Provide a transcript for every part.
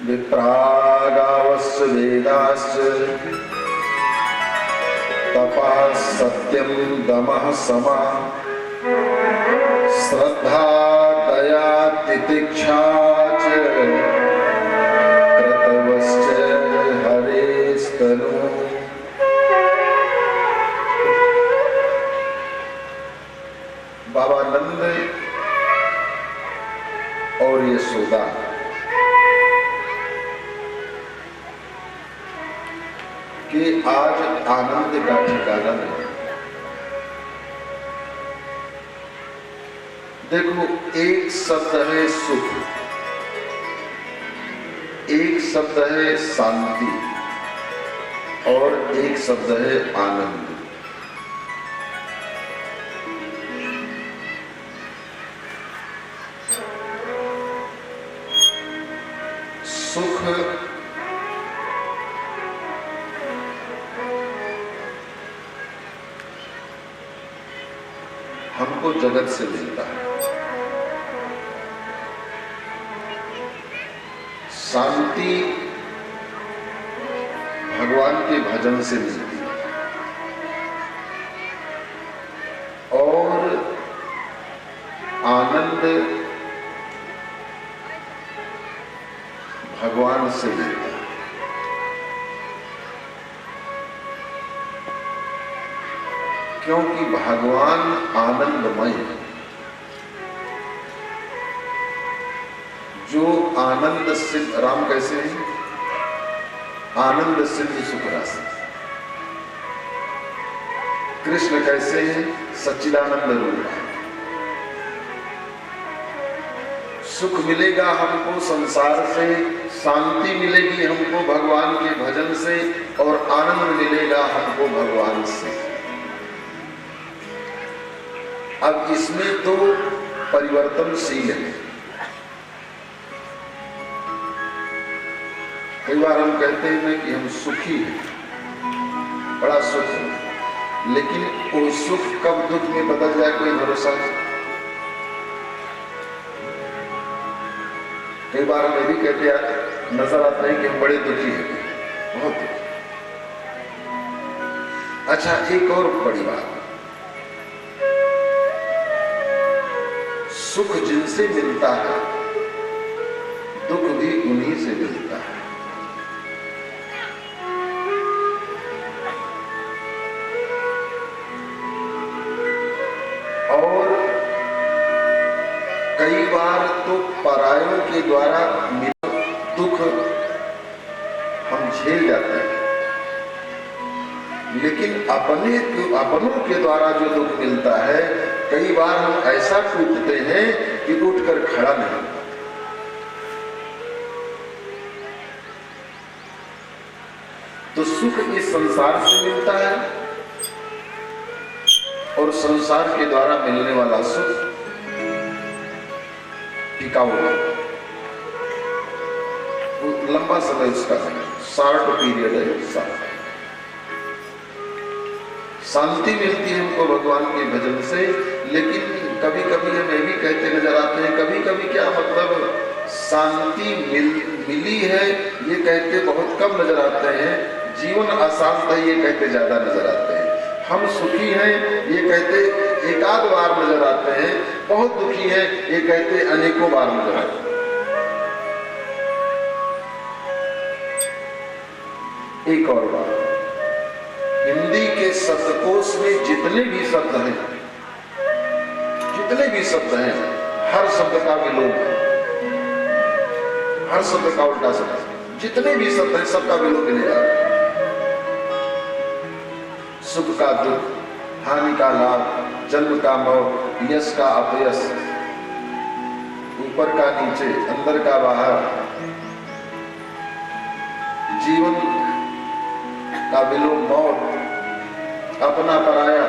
विप्रागावस्य वेदाश्च तपाः सत्यं दमः समा श्रद्धा दया तितिक्षा च क्रतवश्च हरेस्तनु। बाबा नंद और यशोदा कि आज आनंद का ठिकाना नहीं। देखो, एक शब्द है सुख, एक शब्द है शांति और एक शब्द है आनंद। सुख हमको जगत से मिलता है, शांति भगवान के भजन से मिलती है और आनंद भगवान से मिलता है। क्योंकि भगवान आनंदमय है। जो आनंद सिद्ध, राम कैसे है? आनंद सिद्ध सुख राशि। कृष्ण कैसे है? सच्चिदानंद रूप है। सुख मिलेगा हमको संसार से, शांति मिलेगी हमको भगवान के भजन से और आनंद मिलेगा हमको भगवान से। अब इसमें तो परिवर्तनशील है। कई बार हम कहते हैं कि हम सुखी हैं, बड़ा सुख है, लेकिन वो सुख कब दुख में बदल जाए कोई भरोसा नहीं। कई बार हमें भी कहते नजर आता है कि हम बड़े दुखी हैं, बहुत दुखी। अच्छा, एक और बड़ी बात, सुख जिनसे मिलता है दुख भी उन्हीं से मिलता है। और कई बार तो परायों के द्वारा दुख हम झेल जाते हैं, लेकिन अपनों के द्वारा जो दुख मिलता है कई बार हम ऐसा टूटते हैं कि उठकर खड़ा नहीं होता। तो सुख इस संसार से मिलता है और संसार के द्वारा मिलने वाला सुख टिकाऊ है, लंबा समय उसका है, शॉर्ट पीरियड है। शांति मिलती है हमको भगवान के भजन से, लेकिन कभी कभी हम ये भी कहते नजर आते हैं, कभी कभी क्या मतलब शांति मिली है ये कहते बहुत कम नजर आते हैं, जीवन अशांत है ये कहते ज्यादा नजर आते हैं, हम सुखी हैं ये कहते एक आध बार नजर आते हैं, बहुत दुखी है ये कहते अनेकों बार नजर आते हैं। एक और बात, हिंदी के शब्दकोश में जितने भी शब्द हैं, हर शब्द का विलोम है, हर शब्द का उल्टा शब्द, जितने भी शब्द हैं सबका विलोम मिलेगा। सुख का दुख, हानि का लाभ, जन्म का मौत, यश का अपयश, ऊपर का नीचे, अंदर का बाहर, जीवन का विलोम, मौत, अपना पराया।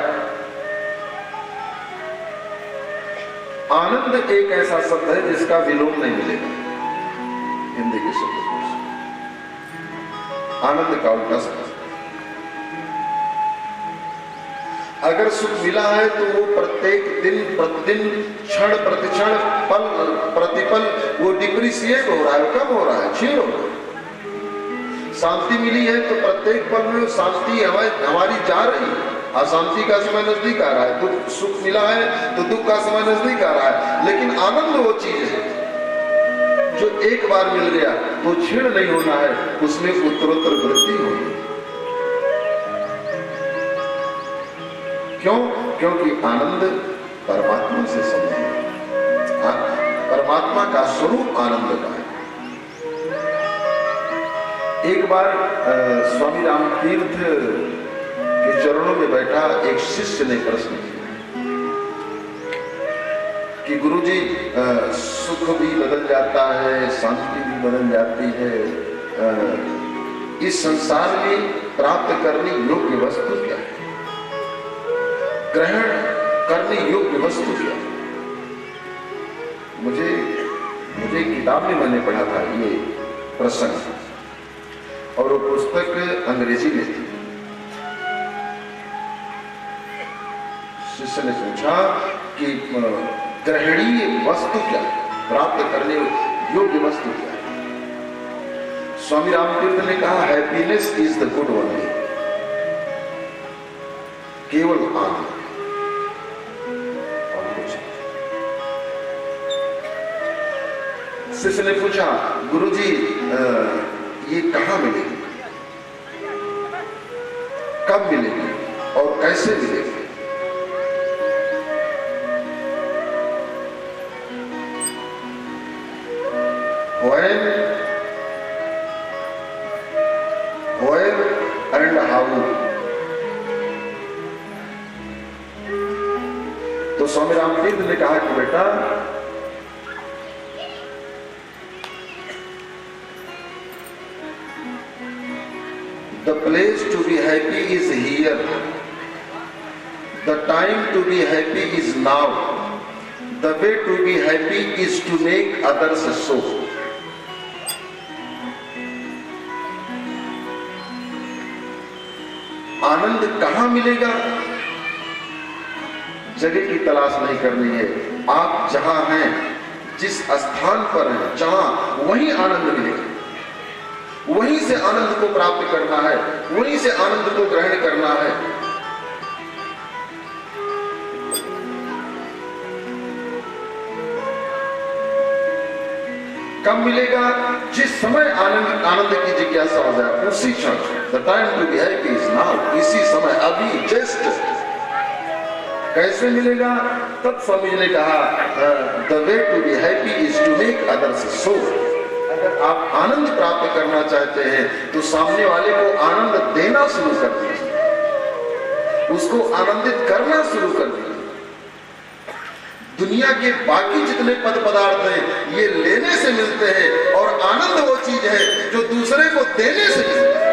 आनंद एक ऐसा शब्द है जिसका विलोम नहीं मिलेगा हिंदी के शब्दकोश। आनंद का उल्टा शब्द, अगर सुख मिला है तो वो प्रत्येक दिन प्रतिदिन, क्षण प्रतिक्षण, पल प्रतिपल वो डिप डिप्रिसिएट हो रहा है, कम हो रहा है, क्षीण हो रहा है। शांति मिली है तो प्रत्येक पल में शांति हमारी जा रही है। अशांति का समय नजदीक आ रहा है, दुख सुख मिला है तो दुख का समय नजदीक आ रहा है। लेकिन आनंद वो चीज है जो एक बार मिल गया तो क्षीण नहीं होना है, उसमें उत्तरोत्तर वृद्धि होगी। क्यों? क्योंकि आनंद परमात्मा से संबंधित है। परमात्मा का स्वरूप आनंद का है। एक बार स्वामी रामतीर्थ के चरणों में बैठा एक शिष्य ने प्रश्न किया कि गुरुजी, सुख भी बदल जाता है, शांति भी बदल जाती है, इस संसार में प्राप्त करने योग्य वस्तु क्या है, ग्रहण करने योग्य वस्तु क्या है? मुझे किताब में मैंने पढ़ा था ये प्रसंग, और वो पुस्तक अंग्रेजी में थी। शिष्य ने पूछा कि ग्रहणीय वस्तु क्या है, प्राप्त करने योग्य वस्तु क्या है? स्वामी रामतीर्थ ने कहा, happiness is the good only, केवल आनंद और कुछ। शिष्य ने पूछा, गुरुजी ये कहां मिलेगी, कब मिलेगी और कैसे मिलेगी? Where and how? तो स्वामी रामतीर्थ ने कहा कि बेटा, the place to be happy is here, the time to be happy is now, the way to be happy is to make others so. आनंद कहां मिलेगा? जगह की तलाश नहीं करनी है। आप जहां हैं, जिस स्थान पर हैं, जहां, वहीं आनंद मिलेगा। वहीं से आनंद को प्राप्त करना है, वहीं से आनंद को ग्रहण करना है। कब मिलेगा? जिस समय आनंद की जिज्ञासा हो जाए, उसी क्षण। The time to be happy is now, इसी समय, अभी, जस्ट। कैसे मिलेगा? तब स्वामी जी ने कहा, the way to be happy is to make others so. अगर आप आनंद प्राप्त करना चाहते हैं तो सामने वाले को आनंद देना शुरू कर दीजिए, उसको आनंदित करना शुरू कर दीजिए। दुनिया के बाकी जितने पद पदार्थ हैं ये लेने से मिलते हैं, और आनंद वो चीज है जो दूसरे को देने से मिलता है।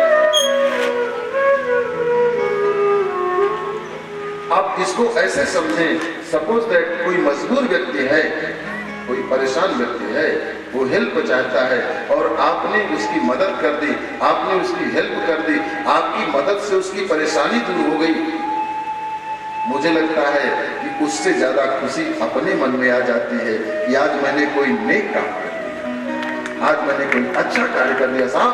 आप इसको ऐसे समझें, सपोज दैट कोई मजबूर व्यक्ति है, कोई परेशान व्यक्ति है, वो हेल्प चाहता है और आपने उसकी मदद कर दी, आपने उसकी हेल्प कर दी, आपकी मदद से उसकी परेशानी दूर हो गई। मुझे लगता है कि उससे ज्यादा खुशी अपने मन में आ जाती है कि आज मैंने कोई नेक काम कर दिया, आज मैंने कोई अच्छा कार्य कर दिया। साहब,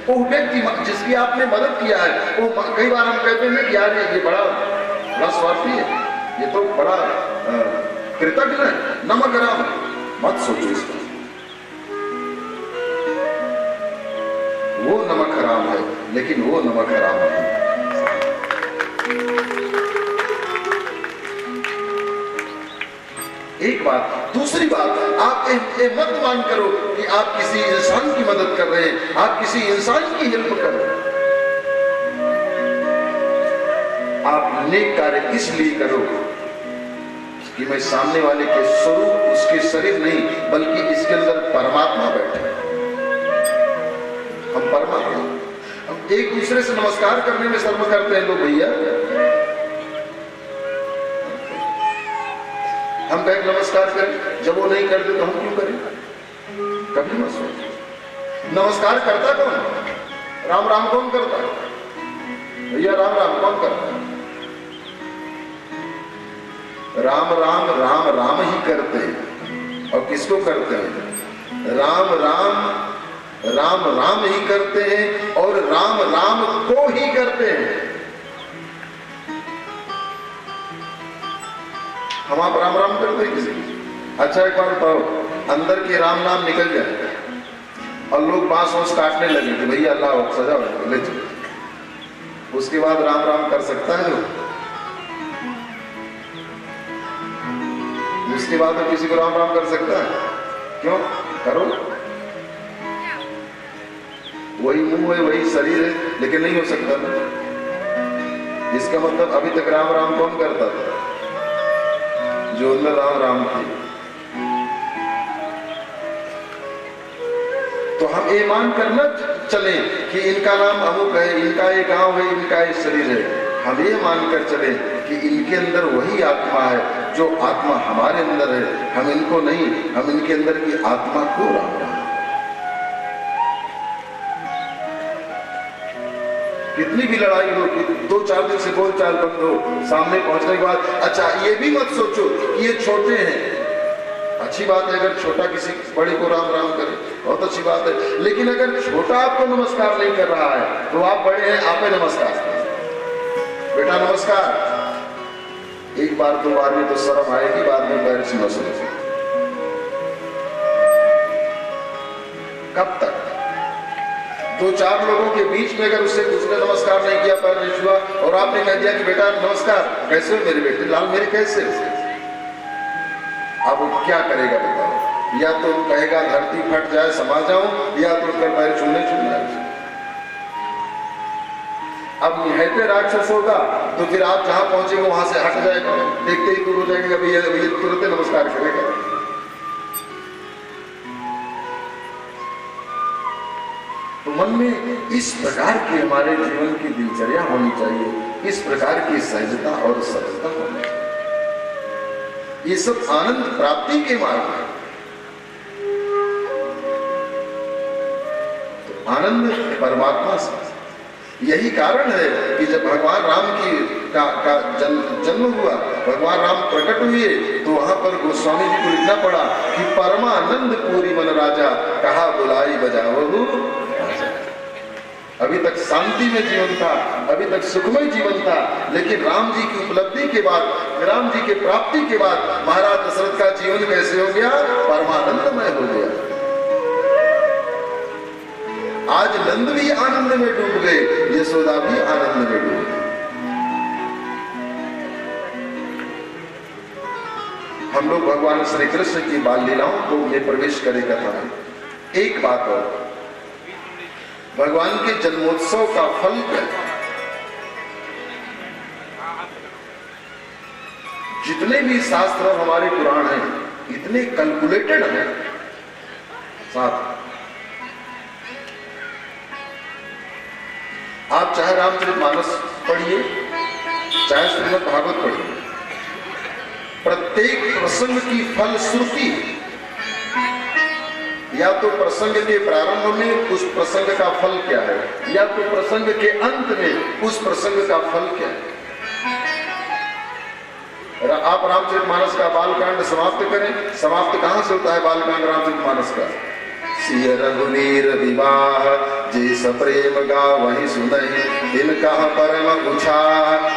वो व्यक्ति जिसकी आपने मदद किया है, वो कई बार हम कहते हैं कि यार ये बड़ा स्वार्थी है, ये तो बड़ा कृतज्ञ है, नमक हराम। मत सोचो इसको, वो नमक हराम है, लेकिन वो नमक हराम नहीं। एक बात। दूसरी बात, आप मत मान करो कि आप किसी इंसान की मदद कर रहे हैं, आप किसी इंसान की हेल्प कर रहे हैं। आप नेक कार्य इसलिए करो कि मैं सामने वाले के स्वरूप, उसके शरीर नहीं, बल्कि इसके अंदर परमात्मा बैठे। हम परमात्मा, हम एक दूसरे से नमस्कार करने में शर्म करते हैं लोग। भैया, हम बैठ नमस्कार करें, जब वो नहीं करते तो हम क्यों करें? कभी मत सोचो। नमस्कार करता कौन? राम राम कौन करता? भैया राम राम कौन करता है? राम राम राम राम ही करते हैं। और किसको करते हैं? राम राम राम राम ही करते हैं और राम राम को ही करते हैं। हम आप राम राम करते हैं किसी? अच्छा एक बार बताओ, अंदर के राम नाम निकल जाए और लोग बांस वांस काटने लगे कि भैया अल्लाह सजा ले चलो, उसके बाद राम राम कर सकता है वो? उसके बाद तो किसी को राम राम कर सकता है? क्यों? करो, वही मुंह है वही शरीर है, लेकिन नहीं हो सकता ना। इसका मतलब अभी तक राम राम कौन करता था? जो अंदर राम राम थी। तो हम ये मान कर न चले कि इनका नाम अमुक है, इनका ये गांव है, इनका ये शरीर है। हम ये मानकर चले कि इनके अंदर वही आत्मा है जो आत्मा हमारे अंदर है। हम इनको नहीं, हम इनके अंदर की आत्मा को राम राम। कितनी भी लड़ाई हो, 2-4 दिन से बोलचाल बंद हो, सामने पहुंचने के बाद अच्छा ये भी मत सोचो कि ये छोटे हैं। अच्छी बात है अगर छोटा किसी बड़े को राम राम करे, बहुत अच्छी बात है। लेकिन अगर छोटा आपको नमस्कार नहीं कर रहा है तो आप बड़े हैं, आप नमस्कार करें। बेटा नमस्कार। एक बार 2 बार में तो शर्म आएगी, बाद में पैर से न सुने। कब तक? 2-4 लोगों के बीच में अगर उससे उसने नमस्कार नहीं किया, पैर नहीं छुआ और आपने कह दिया कि बेटा नमस्कार, कैसे हो मेरे बेटे? लाल मेरे कैसे? अब वो क्या करेगा बताओ? या तो कहेगा धरती फट जाए समा जाऊं, या तो उसका पैर छूने छूट जाए। अब निहते राक्षस होगा तो फिर आप जहां पहुंचेंगे वहां से हट जाएगा, देखते ही दूर हो जाएगा, भैया तुरंत नमस्कार करेगा। तो मन में इस प्रकार की हमारे जीवन की दिनचर्या होनी चाहिए, इस प्रकार की सहजता और सरलता होनी चाहिए। ये सब आनंद प्राप्ति के मार्ग है। तो आनंद परमात्मा से। यही कारण है कि जब भगवान राम का जन्म हुआ, भगवान राम प्रकट हुए, तो वहां पर गोस्वामी जी को लिखना पड़ा कि परमानंद पूरी मन राजा, कहा बुलाई बजावहु। अभी तक शांति में जीवन था, अभी तक सुखमय जीवन था, लेकिन राम जी की उपलब्धि के बाद, राम जी के प्राप्ति के बाद महाराज दशरथ का जीवन कैसे हो गया? परमानंदमय हो गया। आज नंद भी आनंद में डूब गए, यशोदा भी आनंद में डूब गए। हम लोग भगवान श्री कृष्ण की बाल लीलाओं को में प्रवेश करेगा था। एक बात और, भगवान के जन्मोत्सव का फल क्या? जितने भी शास्त्र और हमारे पुराण हैं, इतने कैलकुलेटेड हैं। साथ आप चाहे रामचरितमानस पढ़िए, चाहे श्रीमद् भागवत पढ़िए, प्रत्येक प्रसंग की फलश्रुति, या तो प्रसंग के प्रारंभ में उस प्रसंग का फल क्या है, या तो प्रसंग के अंत में उस प्रसंग का फल क्या है। आप रामचरितमानस का बालकांड समाप्त करें, समाप्त कहां से होता है बालकांड रामचरितमानस का? सिय रघुवीर विवाह जे सप्रेम गा वही सुनहि, इनका परम पूछा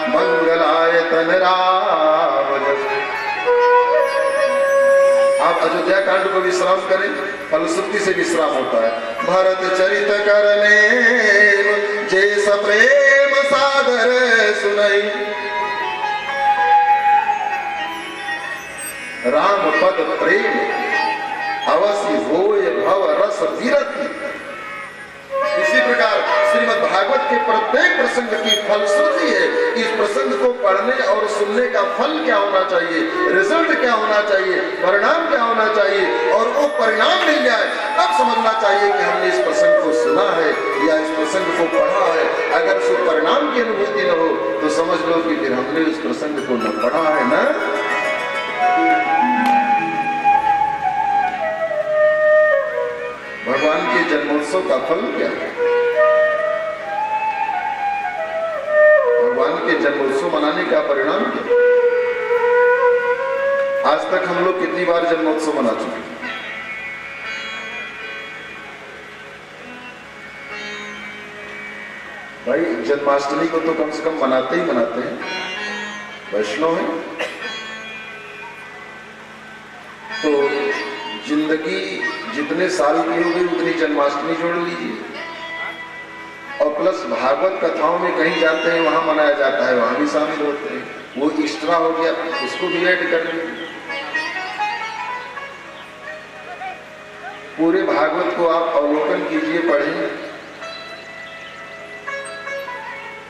मंगलाय तन राम। आप अयोध्या कांड को विश्राम करें, फलश्रुति से विश्राम होता है। भरत चरित करने जे सप्रेम सागर सुनहि, राम पद प्रेम अवश्य होय भव रस विरति। इसी प्रकार श्रीमद् भागवत के प्रत्येक प्रसंग की फलश्रुति है। इस प्रसंग को पढ़ने और सुनने का फल क्या होना चाहिए, रिजल्ट क्या होना चाहिए, परिणाम क्या होना चाहिए, और वो परिणाम मिल जाए तब समझना चाहिए कि हमने इस प्रसंग को सुना है या इस प्रसंग को पढ़ा है। अगर उस परिणाम की अनुभूति न हो तो समझ लो कि फिर हमने उस प्रसंग को न पढ़ा है न। भगवान के जन्मोत्सव का फल क्या है? के जन्मोत्सव मनाने का परिणाम क्या? आज तक हम लोग कितनी बार जन्मोत्सव मना चुके हैं? भाई जन्माष्टमी को तो कम से कम मनाते ही मनाते हैं, वैष्णव है। तो जिंदगी जितने साल की हो गई उतनी जन्माष्टमी जोड़ लीजिए, और प्लस भागवत कथाओं में कहीं जाते हैं वहां मनाया जाता है, वहां भी शामिल होते हैं, वो एक्स्ट्रा हो गया, उसको भी ऐड कर लीजिए। पूरे भागवत को आप अवलोकन कीजिए, पढ़ें।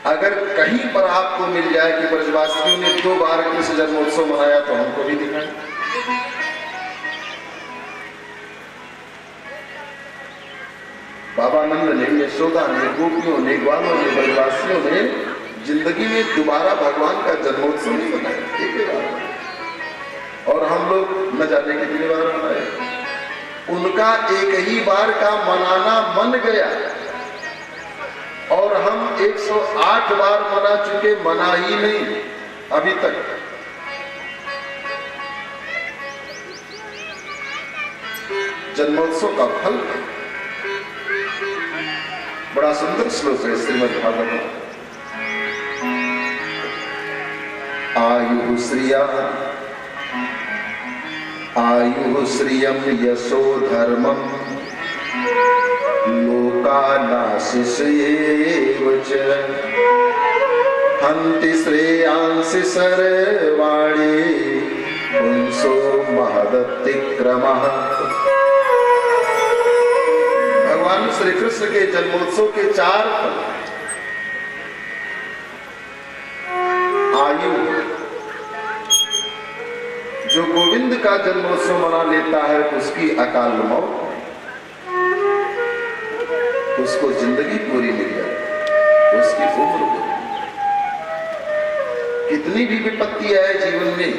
अगर कहीं पर आपको मिल जाए कि ब्रजवासियों ने 2 बार कृष्ण जन्मोत्सव मनाया तो हमको भी दिखाएं। बाबा नंद ने, यशोदा ने, गोपियों ने, ग्वालों ने, ब्रजवासियों ने जिंदगी में दोबारा भगवान का जन्मोत्सव नहीं मनाया, एक ही बार। और हम लोग न जाने कितनी बार मनाए। उनका एक ही बार का मनाना मन गया, और हम 108 बार मना चुके, मना ही नहीं अभी तक। जन्मोत्सव का फल बड़ा सुंदर श्लोक है श्रीमद् भागवत। आयु श्रिया आयु श्रियम यशो धर्मम लोकानाशिष एव च हन्ति श्रेयांसि सर्वाणि पुंसो महदतिक्रमः। भगवान श्री कृष्ण के जन्मोत्सव के 4 फल। आयु, जो गोविंद का जन्मोत्सव मना लेता है उसकी अकाल मौत, उसको जिंदगी पूरी मिल जाए, उसकी उम्र पूरी। कितनी भी विपत्ति आए जीवन में,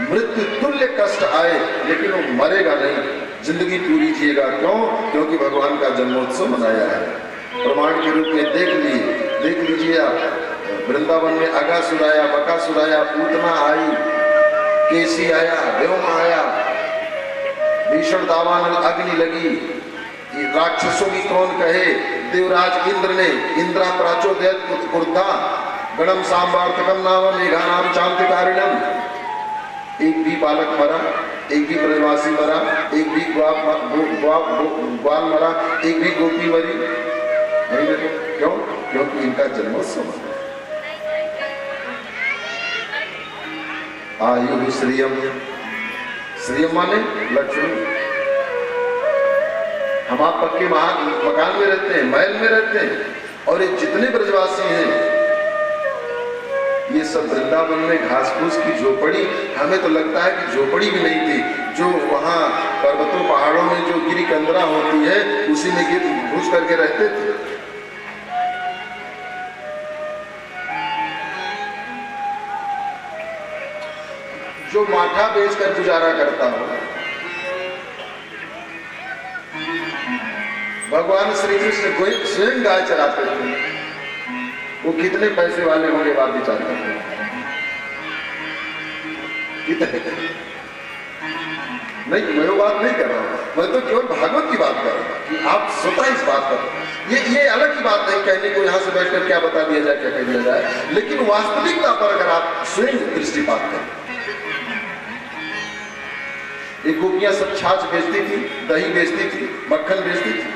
मृत्यु तुल्य कष्ट आए, लेकिन वो मरेगा नहीं, जिंदगी पूरी जिएगा। क्यों? क्योंकि भगवान का जन्मोत्सव मनाया है। प्रमाण के रूप में देख लीजिए आप, वृंदावन में अगासुर आया, बकासुर आया, पूतना आई, केसी आया, व्योम आया, भीषण दावानल अग्नि लगी। राक्षसों की कौन कहे, देवराज इंद्र ने इंद्रा प्राचोदयत कुर्ता गणम सांबार्थकम नाम मेघानाम चांतिकारिणम। एक भी बालक मरा, एक भी ब्रजवासी मरा, एक भी ग्वाल मरा, एक भी गोपी मरी नहीं मरी। क्यों? क्योंकि इनका जन्मोत्सव। आयु श्रियम, श्रियम माने लक्ष्मी। हम आप पक्के मकान में रहते हैं, महल में रहते हैं, और ये जितने ब्रजवासी हैं ये सब वृंदावन में घास फूस की झोपड़ी, हमें तो लगता है कि झोपड़ी भी नहीं थी। जो वहां पर्वतों पहाड़ों में जो गिरी कंदरा होती है उसी में घुस करके रहते थे। जो माठा बेचकर गुजारा करता हो, भगवान श्री कृष्ण स्वयं गाय चराते थे, वो कितने पैसे वाले होंगे बात विचार करते हैं। नहीं, मैं वो बात नहीं कर रहा हूं, मैं तो केवल भागवत की बात कर रहा हूं कि आप स्वतः इस बात पर, ये अलग की बात है कहने को यहां से बैठकर क्या बता दिया जाए, क्या कह दिया जाए, लेकिन वास्तविकता पर अगर आप स्वयं दृष्टिपात करें। एक गोपियां सब छाछ बेचती थी, दही बेचती थी, मक्खन बेचती थी।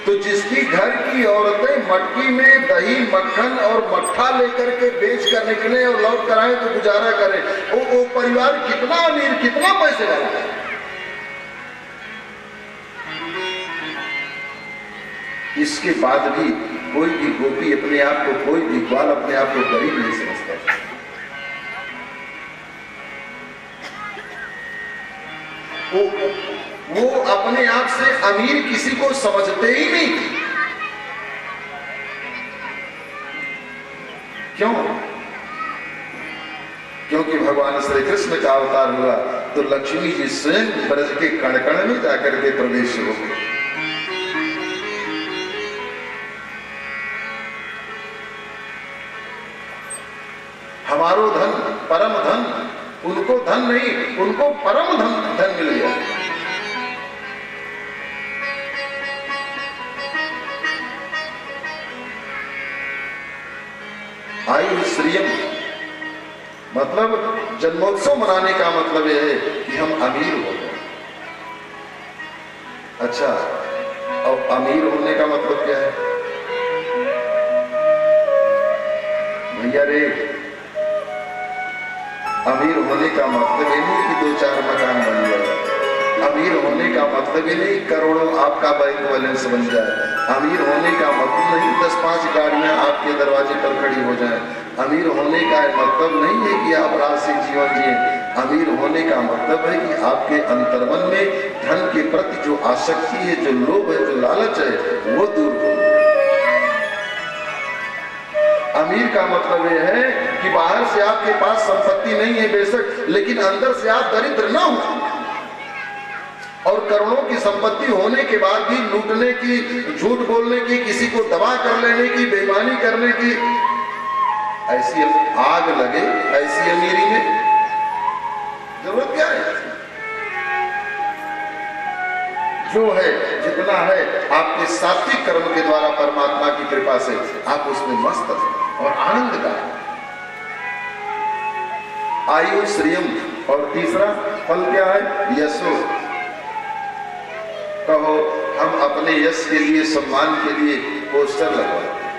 तो जिसकी घर की औरतें मटकी में दही, मक्खन और मट्ठा लेकर के बेच कर निकले और लौट कर आए तो गुजारा करे, वो परिवार कितना अमीर, कितना पैसे वाला है। इसके बाद भी कोई भी गोपी अपने आप को, कोई भी ग्वाल अपने आप को गरीब नहीं समझता। वो अपने आप से अमीर किसी को समझते ही नहीं थे। क्यों? क्योंकि भगवान श्री कृष्ण का अवतार हुआ तो लक्ष्मी जी स्वयं ब्रज के कण कण में जाकर के प्रवेश हो गए। हमारो धन परम धन, उनको धन नहीं, उनको परम धन मिल गया। आयु श्रियम मतलब जन्मोत्सव मनाने का मतलब यह है कि हम अमीर हो गए। अच्छा, और अमीर होने का मतलब क्या है भैया रे? अमीर होने का मतलब ये नहीं कि 2-4 मकान बन जाए। अमीर होने का मतलब ये नहीं करोड़ों आपका बैंक बैलेंस बन जाए। अमीर होने का मतलब नहीं 10-5 गाड़ियां आपके दरवाजे पर खड़ी हो जाए। अमीर होने का मतलब नहीं है कि आप राशि जीवन जिए। अमीर होने का मतलब है कि आपके अंतर्मन में धन के प्रति जो आसक्ति है, जो लोभ है, जो लालच है, वो दूर हो। अमीर का मतलब यह है कि बाहर से आपके पास संपत्ति नहीं है बेशक, लेकिन अंदर से आप दरिद्र ना हो। और करोड़ों की संपत्ति होने के बाद भी लूटने की, झूठ बोलने की, किसी को दबा कर लेने की, बेईमानी करने की, ऐसी आग लगे ऐसी अमीरी में जरूरत क्या है? जो है जितना है आपके सात्विक कर्म के द्वारा परमात्मा की कृपा से आप उसमें मस्त और आनंद का। आयु श्रियम और तीसरा फल क्या है? यशो। कहो हम अपने यश के लिए, सम्मान के लिए पोस्टर लगवाते हैं,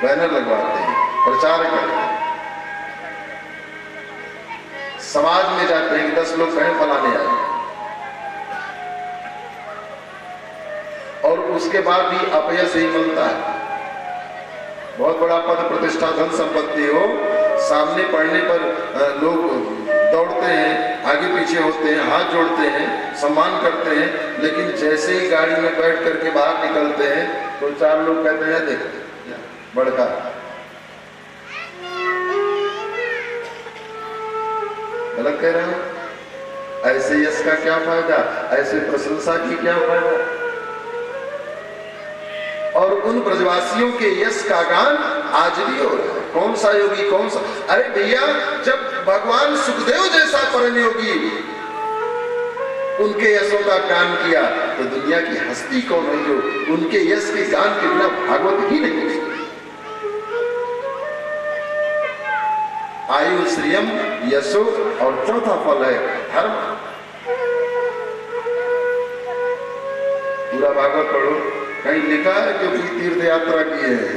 बैनर लगवाते हैं, प्रचार करते हैं, समाज में जाते हैं कि 10 लोग कहें फलाने आए, और उसके बाद भी अपयश ही मिलता है। बहुत बड़ा पद प्रतिष्ठा धन संपत्ति हो, सामने पढ़ने पर लोग दौड़ते हैं, आगे पीछे होते हैं, हाथ जोड़ते हैं, सम्मान करते हैं, लेकिन जैसे ही गाड़ी में बैठ करके बाहर निकलते हैं तो 4 लोग कहते हैं देखो बड़का। गलत कह रहे हो? ऐसे यश का क्या फायदा, ऐसे प्रशंसा की क्या फायदा? और उन ब्रजवासियों के यश का गान आज भी हो रहा है। कौन सा योगी, कौन सा? अरे भैया, जब भगवान सुखदेव जैसा परम योगी उनके यशों का गान किया तो दुनिया की हस्ती कौन है जो उनके यश के गान के बिना भागवत ही नहीं है। आयु श्रियम, यशो, और चौथा फल है धर्म। पूरा भागवत पढ़ो, कहीं लिखा है कि कोई तीर्थ यात्रा किए हैं,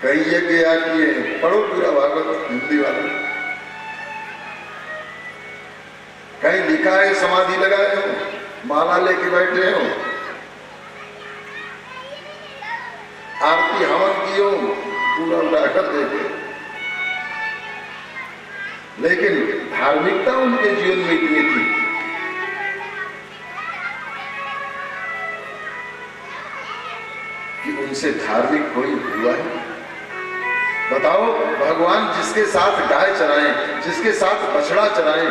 कहीं यज्ञ किए हैं। पढ़ो पूरा भागवत हिंदी वाला। कहीं लिखा है समाधि लगाए हो, माला लेके बैठे हो, आरती हवन की हो, पूरा उड़ाकर देखे, लेकिन धार्मिकता उनके जीवन में इतनी थी कि उनसे धार्मिक कोई हुआ है? बताओ, भगवान जिसके साथ गाय चराएं, जिसके साथ बछड़ा चराएं,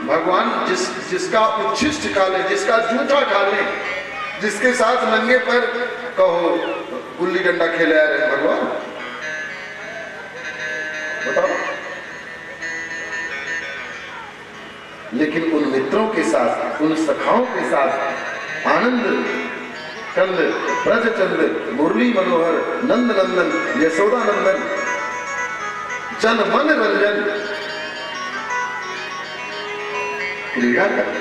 भगवान जिसका उच्छिष्ट खा ले, जिसका जूठा खा ले, जिसके साथ नंगे पर कहो गुल्ली डंडा खेले आ रहे भगवान, बताओ। लेकिन उन मित्रों के साथ, उन सखाओं के साथ आनंद कंद, ब्रजचंद्र, मुरली मनोहर, नंद नंदन, यशोदा नंदन, जन मन रंजन क्रीड़ा करते,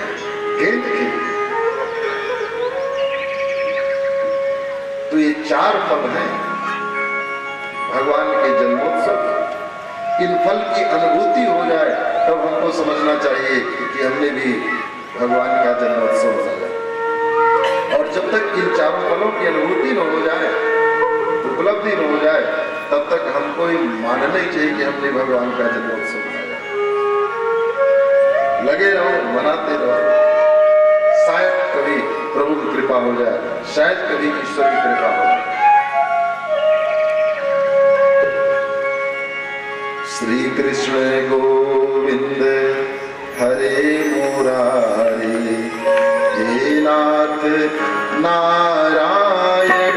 गेंद खेलते। तो ये 4 फल हैं भगवान के जन्मोत्सव। इन फल की अनुभूति हो जाए तब हमको समझना चाहिए कि हमने भी भगवान का जन्मोत्सव मनाया। और जब तक इन 4 फलों की अनुभूति न हो जाए, उपलब्धि न हो जाए, तब तक हमको ये मानना ही चाहिए कि हमने भगवान का जन्मोत्सव मनाया। लगे रहो, मनाते रहो, शायद कभी प्रभु की कृपा हो जाए, शायद कभी ईश्वर की कृपा हो जाए। श्री कृष्ण गोविंद हरे मुरारी, हे नाथ नारायण।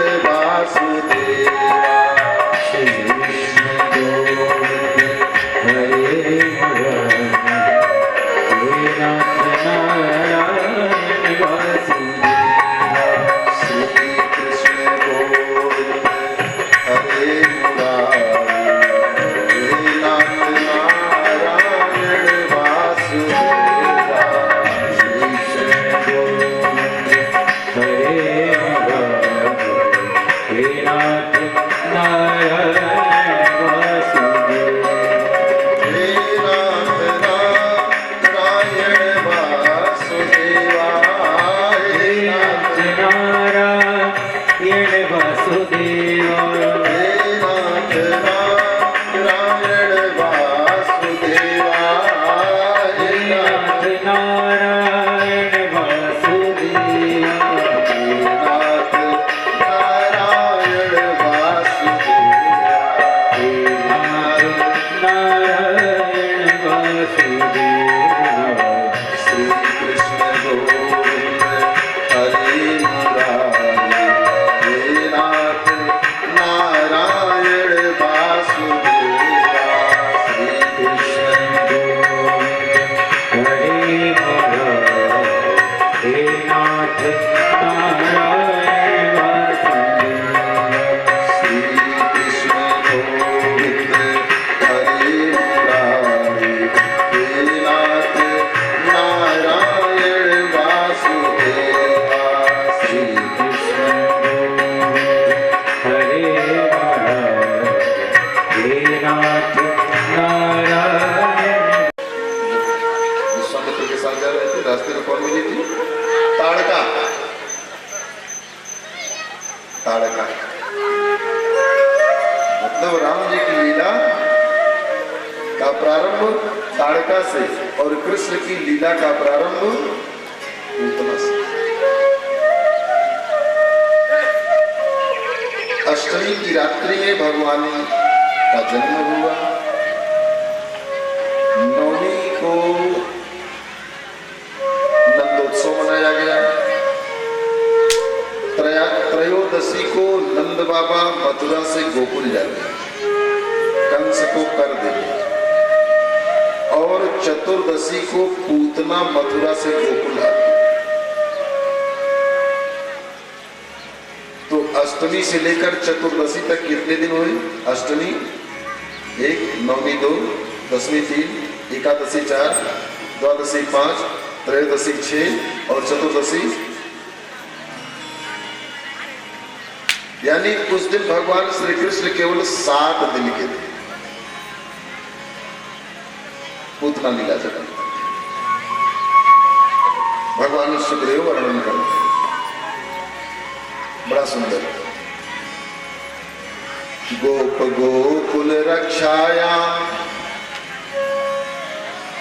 रास्ते में कौन मिली थी? ताड़का। ताड़का मतलब राम जी की लीला का प्रारंभ ताड़का से और कृष्ण की लीला का प्रारंभ पूतना से। अष्टमी की रात्रि में भगवान का जन्म हुआ। नवमी को नंदोत्सव मनाया गया। त्रयोदशी को नंद बाबा मथुरा से गोकुल जाते, कंस को कर देंगे, और चतुर्दशी को पूतना मथुरा से गोकुल आती। तो अष्टमी से लेकर चतुर्दशी तक कितने दिन हुए? अष्टमी 1, नवमी 2, दशमी 3, एकादशी 4, द्वादशी 5, त्रयोदशी 6 और चतुर्दशी। यानी उस दिन भगवान श्री कृष्ण केवल 7 दिन के थे। पूतना लीला जगह भगवान सुखदेव वर्णन करते हैं, बड़ा सुंदर। गोप गोकुल रक्षाया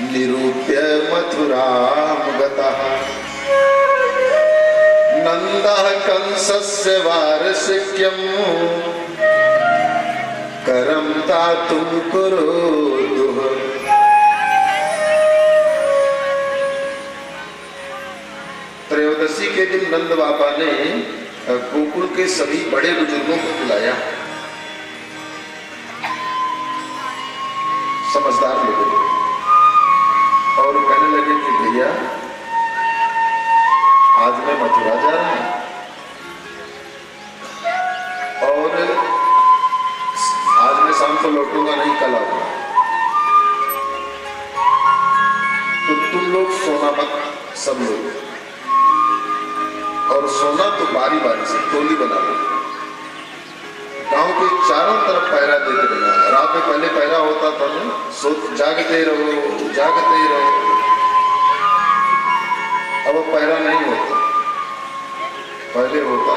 निरूप्य मथुराम गतः नंदः कंसस्य वार्षिक्यं करं दातुं कुरुदुः। त्रयोदशी के दिन नंद बाबा ने गोकुल के सभी बड़े बुजुर्गों को बुलाया, समझदार लोगों, और कहने लगे कि भैया आज मैं मथुरा जा रहा हूं और आज मैं शाम को लौटूंगा नहीं, कल आऊंगा। तो तुम लोग सोना मत, सब लोग, और सोना तो बारी बारी से टोली बना लो। गांव के चारों तरफ पहरा देते रहना। रात में पहले पहरा होता था ना, सो जागते रहो जागते रहो। अब पहरा नहीं होता, पहले होता।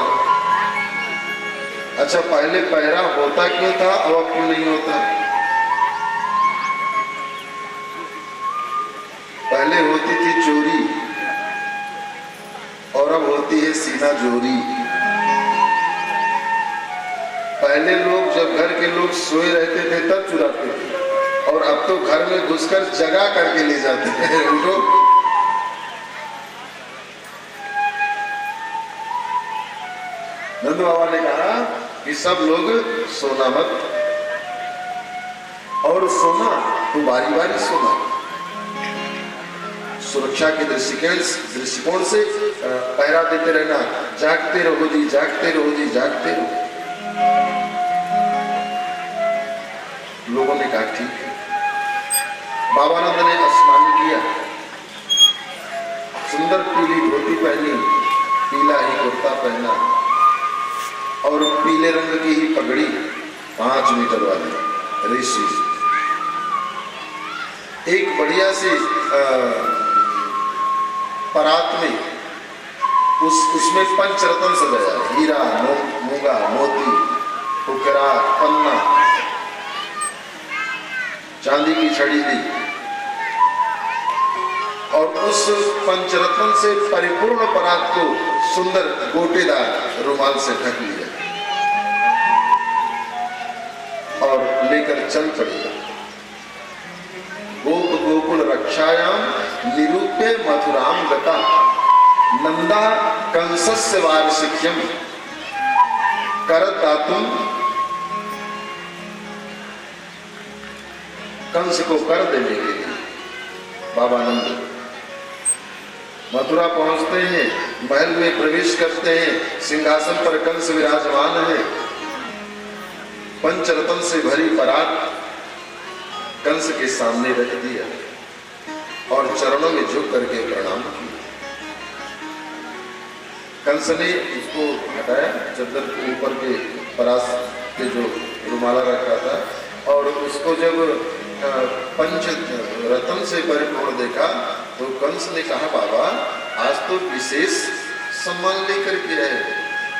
अच्छा, पहले पहरा होता क्यों था, अब क्यों नहीं होता? पहले होती थी चोरी और अब होती है सीना जोरी। पहले लोग जब घर के लोग सोए रहते थे तब चुराते थे, और अब तो घर में घुसकर जगा करके ले जाते हैं। उठो, नंद बाबा ने कहा कि सब लोग सोना मत, और सोना तो बारी बारी सोना। सुरक्षा के दृष्टिकोण से पहरा देते रहना, जागते रहो जी जागते रहो जी जागते रहो। लोगों ने कहा ठीक है। बाबानंद ने स्नान किया, सुंदर पीली धोती पहनी, पीला ही कुर्ता पहना और पीले रंग की ही पगड़ी 5 मीटर वाली ऋषि। एक बढ़िया सी परात में उसमें पंचरत्न सजाया, हीरा, मूंगा, मोती, हुकरा, पन्ना, चांदी की छड़ी ली, और उस पंचरत्न से परिपूर्ण परात को सुंदर गोटेदार रुमाल से ढक लिया और लेकर चल पड़ी। गोप गोकुल रक्षायाम निरूप्य मथुराम गता नंदा कंसस्य वार्षिक्यम करत दातुम। कंस को कर देने के लिए बाबा नंद मथुरा पहुंचते हैं, महल में प्रवेश करते हैं, सिंहासन पर कंस विराजमान है, पंचरत्न से भरी परात कंस के सामने रख दिया और चरणों में झुक करके प्रणाम किया। कंस ने उसको हटाया, चद्दर के ऊपर के परास के जो रुमाला रखा था, और उसको जब पंच रत्न से परिपूर्ण देखा तो कंस ने कहा, बाबा आज तो विशेष सम्मान लेकर के आए।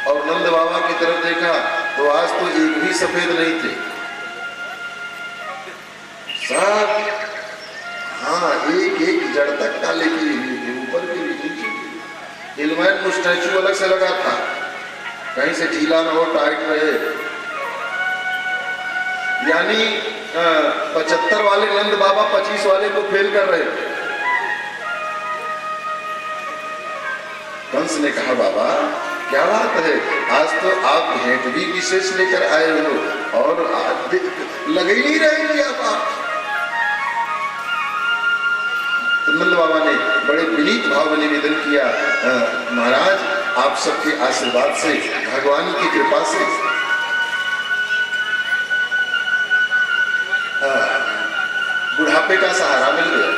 और नंद बाबा की तरफ देखा तो आज तो एक भी सफेद नहीं थे, सब हाँ एक एक जड़ तक काले की हुई थी, ऊपर की भी नीचे की। हेलमेट स्टैचू अलग से लगा था, कहीं से ढीला न हो, टाइट रहे। यानी 75 वाले नंद बाबा 25 वाले को फेल कर रहे थे। कंस ने कहा, बाबा क्या बात है, आज तो आप भेंट भी विशेष लेकर आए हो और लग ही नहीं रहे कि आप। तो नंद बाबा ने बड़े विनीत भाव में निवेदन किया, महाराज आप सबके आशीर्वाद से, भगवान की कृपा से बुढ़ापे का सहारा मिल गया,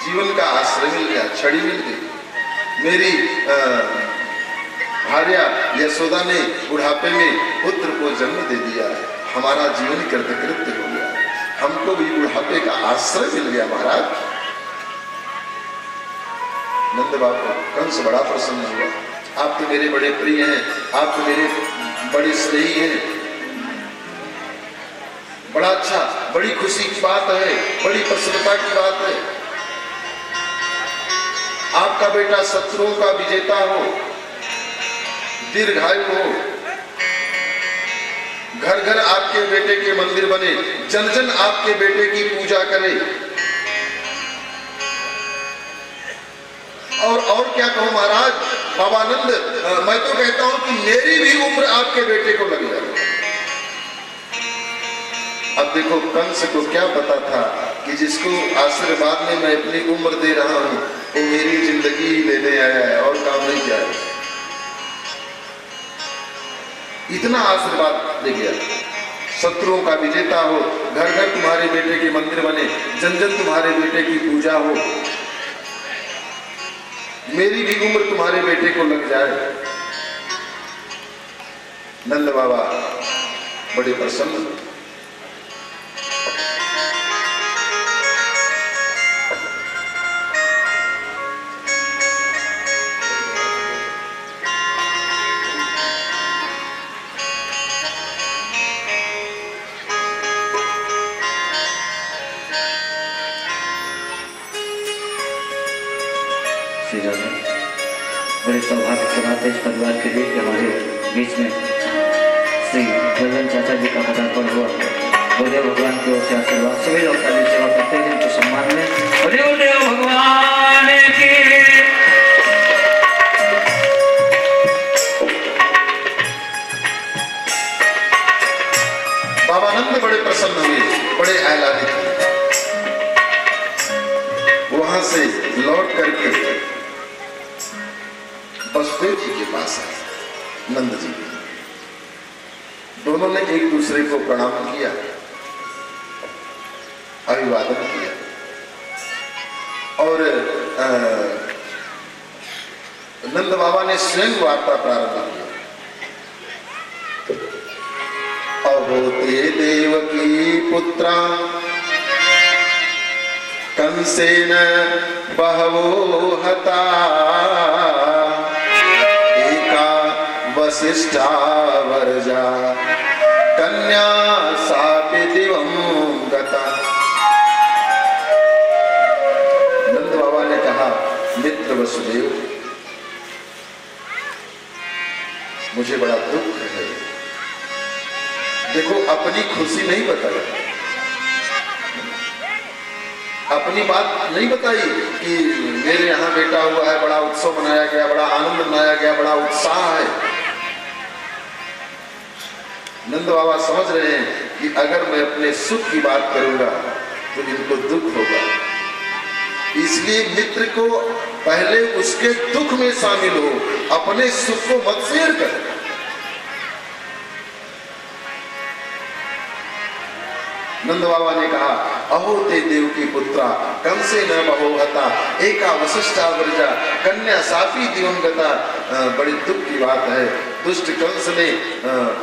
जीवन का आश्रय मिल गया, छड़ी मिल गई। मेरी भार्या यशोदा ने बुढ़ापे में पुत्र को जन्म दे दिया, हमारा जीवन कृतकृत्य हो गया, हमको भी बुढ़ापे का आश्रय मिल गया महाराज। नंद बाबा कंस बड़ा प्रसन्न हुआ, आप तो मेरे बड़े प्रिय हैं, आप तो मेरे बड़े स्नेही हैं, बड़ा अच्छा, बड़ी खुशी की बात है, बड़ी प्रसन्नता की बात है। आपका बेटा शत्रुओं का विजेता हो, दीर्घायु हो, घर घर आपके बेटे के मंदिर बने, जन जन आपके बेटे की पूजा करे। और क्या कहूं महाराज, बाबानंद, मैं तो कहता हूं कि मेरी भी उम्र आपके बेटे को लग जाए। अब देखो कंस को क्या पता था कि जिसको आशीर्वाद में मैं अपनी उम्र दे रहा हूं वो मेरी जिंदगी लेने आया है और काम नहीं किया है। इतना आशीर्वाद दे गया, शत्रुओं का विजेता हो, घर घर तुम्हारे बेटे के मंदिर बने, जन जन तुम्हारे बेटे की पूजा हो, मेरी भी उम्र तुम्हारे बेटे को लग जाए। नंद बाबा बड़े प्रसन्न। बड़े सौभाग्य की बात है इस परिवार के लिए कि हमारे बीच में श्री भजन चाचा जी का पदार्पण हुआ। गुरुदेव भगवान की ओर से आशीर्वाद, सभी लोग का सेवा करते हैं इनके सम्मान में। गुरुदेव भगवान की बाबानंद बड़े प्रसन्न हुए, बड़े आह्लादित हुए। वहां से लौट करके वसुदेव जी के पास आए, नंद जी। दोनों ने एक दूसरे को प्रणाम किया, अभिवादन किया और नंद बाबा ने स्वयं वार्ता प्रारंभ किया। अहोते देवकी पुत्रा कंसेन बहवो हता, वशिष्ठा वर्जा कन्या सापि दिवं गता। नंद बाबा ने कहा, मित्र वसुदेव, मुझे बड़ा दुख है। देखो अपनी खुशी नहीं बताई, अपनी बात नहीं बताई कि मेरे यहाँ बेटा हुआ है, बड़ा उत्सव मनाया गया, बड़ा आनंद मनाया गया, बड़ा उत्साह है। नंद बाबा समझ रहे हैं कि अगर मैं अपने सुख की बात करूंगा तो इनको दुख होगा, इसलिए मित्र को पहले उसके दुख में शामिल हो, अपने सुख को मत शेयर कर। नंद बाबा ने कहा, अहो ते देव की पुत्रा कंसे न बहोहता एका वशिष्ठा वर्जा कन्या सापी दिवंगता। बड़ी दुख की बात है, दुष्ट कंस ने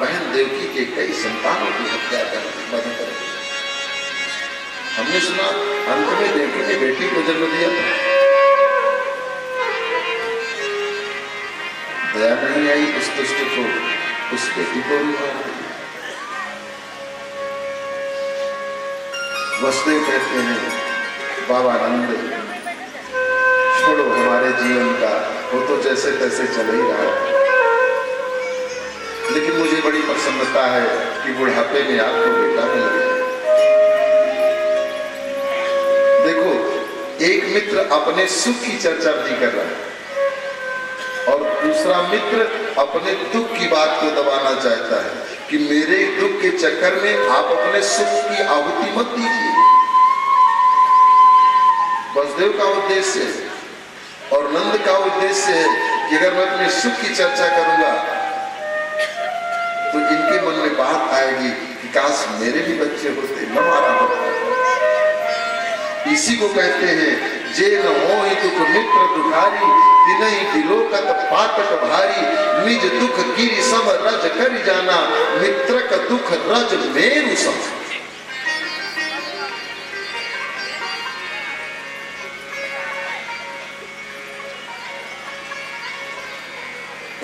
बहन देवकी के कई संतानों की हत्या कर। हमने सुना अंत में देवकी ने बेटी को जन्म दिया था, दया नहीं आई उस दुष्ट को, उस बेटी को भी मार दिया। वसुदेव कहते हैं, बाबा नंद छोड़ो हमारे जीवन का, वो तो जैसे तैसे चल ही रहा है, लेकिन मुझे बड़ी प्रसन्नता है कि बुढ़ापे में आपको बेटा मिल गया। देखो, एक मित्र अपने सुख की चर्चा नहीं कर रहा है और दूसरा मित्र अपने दुख की बात को दबाना चाहता है कि मेरे दुख के चक्कर में आप अपने सुख की आहुति मत दीजिए। वसुदेव का उद्देश्य है और नंद का उद्देश्य है कि अगर मैं अपने सुख की चर्चा करूंगा तो इनके मन में बात आएगी कि काश मेरे भी बच्चे होते, न मारा होता। इसी को कहते हैं, जे न होहि दुख मित्र दुखारी, तिनहि दिलोकत पातक भारी, निज दुख गिरि सम रज करि जाना, मित्रक दुख रज मेरु सम।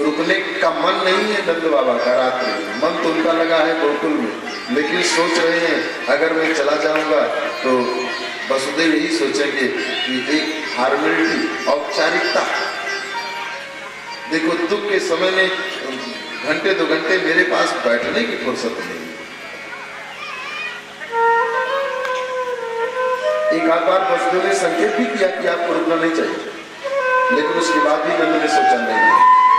रुकने का मन नहीं है नंद बाबा का रात्रि में, मन तो उनका लगा है गोकुल में, लेकिन सोच रहे हैं अगर मैं चला जाऊंगा तो वसुदेव यही सोचेंगे कि एक फॉर्मेलिटी, औपचारिकता। देखो, दुख के समय में घंटे 2 घंटे मेरे पास बैठने की फुर्सत नहीं। एक आध बार वसुदेव ने संकेत भी किया कि आपको रुकना नहीं चाहिए, लेकिन उसके बाद भी नंद ने सोचा नहीं,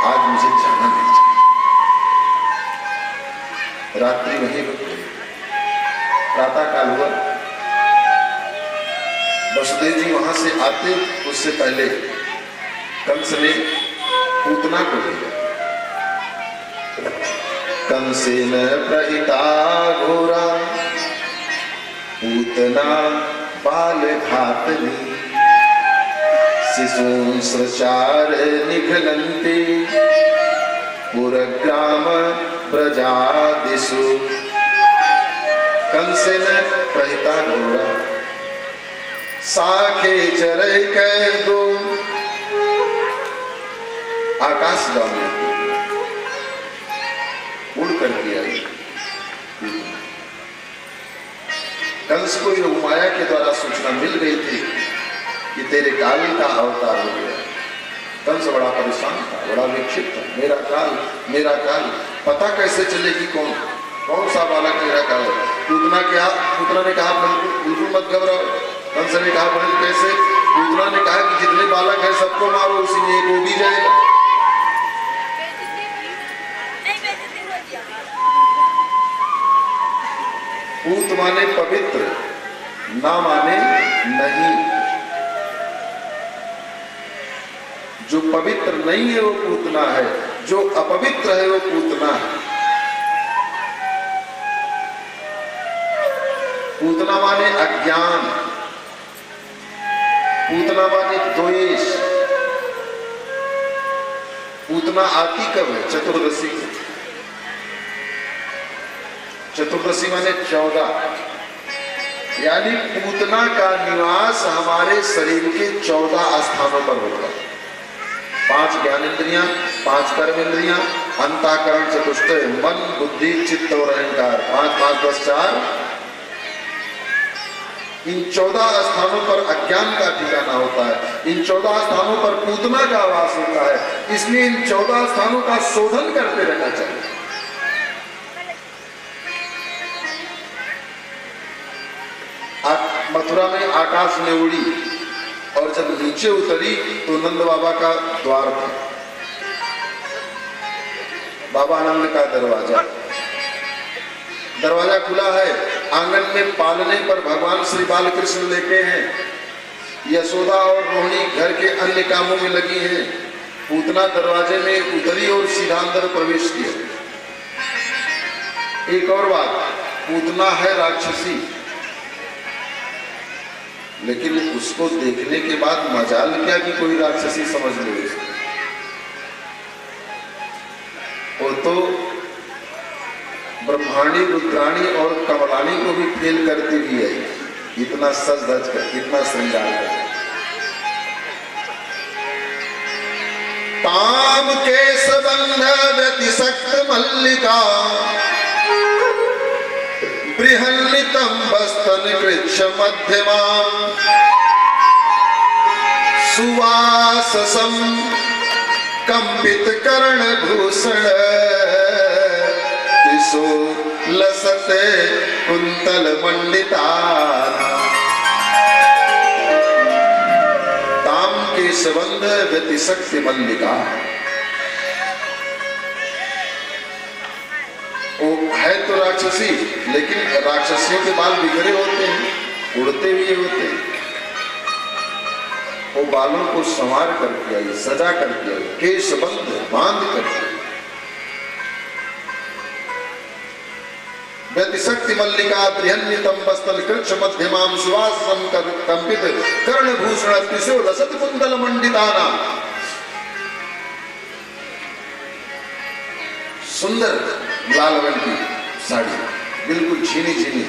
आज मुझे जाना नहीं चाहिए। रात्रि वहीं रुक गई। प्रातः काल हुआ, वसुदेव जी वहां से आते उससे पहले कंस ने पूतना को भेजा। कंसेन प्रहिता घोरा पूतना बाल घातनी, शिशूंस्रचार निघ्नन्ति पुरग्राम प्रजादिषु। कंसेन प्रहिता घोरा साखे चरई कर दो, आकाशगामी उड़ करके आई। कंस को ये माया के द्वारा सूचना मिल गई थी कि तेरे काल का अवतार हो गया। कंस बड़ा परेशान था, बड़ा विक्षिप्त था। मेरा काल पता कैसे चलेगी कौन सा बालक मेरा काल। पूतना ने कहा बिल्कुल मत घबराओ। कंस ने कहा बहन कैसे? पूतना ने कहा कि जितने बालक हैं सबको मारो, उसी में एक वो भी जाएगा। पूत माने पवित्र, ना माने नहीं। जो पवित्र नहीं है वो पूतना है, जो अपवित्र है वो पूतना है। पूतना माने अज्ञान, पूतना माने द्वेष। पूतना आती कब है? चतुर्दशी को। चतुर्दशी माने 14, यानी पूतना का निवास हमारे शरीर के 14 स्थानों पर होगा। 5 ज्ञानेंद्रियां, 5 कर्मेंद्रियां, अंतःकरण चतुष्टय, मन बुद्धि चित्त और अहंकार, 5 5 10 4। इन 14 स्थानों पर अज्ञान का ठिकाना होता है। इन 14 स्थानों पर पूतना का वास होता है। इसलिए इन 14 स्थानों का शोधन करते रहना चाहिए। मथुरा में आकाश में उड़ी और जब नीचे उतरी तो नंद बाबा का द्वार था, बाबा आनंद का दरवाजा खुला है। आंगन में पालने पर भगवान श्री बालकृष्ण लेटे हैं यशोदा और रोहिणी घर के अन्य कामों में लगी हैं। पूतना दरवाजे में उतरी और सीधा अंदर प्रवेश किया। एक और बात, पूतना है राक्षसी, लेकिन उसको देखने के बाद मजाल क्या कि कोई राक्षसी समझ ले उसको। वो तो ब्रह्माणी, रुद्राणी और कमलानी को भी फेल करती हुई है। इतना सज धज कर, इतना श्रृंगार कर। ताम केश बंध व्यतिशक्त मल्लिका बृहन्नितम बस्तन कृच्छ मध्यमाम सुवाससम कंपित कर्ण भूषण दिशो लसते कुंतल मंडिता। ताम के संबंध व्यतिशक्त मल्लिका, वो है तो राक्षसी, लेकिन राक्षसियों के बाल बिखरे होते हैं, उड़ते हुए होते हैं। वो बालों को संवार करके आई, सजा करके आई, केश बंद बांध करके। व्यतिशक्ति मल्लिका बृहन्नितम बस्तल कृच्छ मध्यमाम सुवासम कंपित कर्ण भूषण त्रिशो लसत कुंडल मंडिताना। सुंदर लाल रंग की साड़ी, बिल्कुल झीनी झीनी,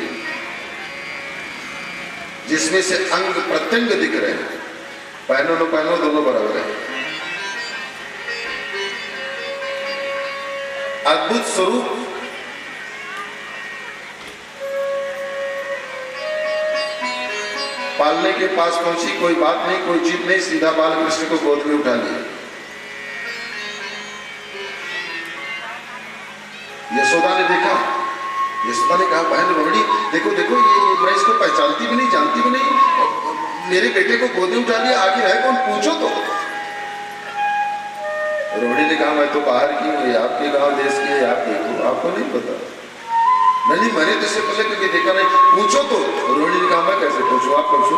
जिसमें से अंग प्रत्यंग दिख रहे हैं। पहनो लो पहनो, दोनों बराबर है। अद्भुत स्वरूप। पालने के पास पहुंची, कोई बात नहीं, कोई जीत नहीं, सीधा बाल कृष्ण को गोद में उठा लिया। यशोदा ने देखा, यशोदा ने कहा बहन रोहिणी देखो देखो, ये मैं इसको पहचानती भी नहीं, जानती भी नहीं, मेरे बेटे को गोद में उठा लिया, आखिर है कौन, पूछो तो। रोहिणी ने कहा मैं तो बाहर की हूँ, आपके गांव देश की है, आप देखो, आपको नहीं पता। नहीं मैंने तो इससे पहले कभी देखा नहीं, पूछो तो। रोहिणी ने कहा मैं कैसे पूछूं, आप पूछो।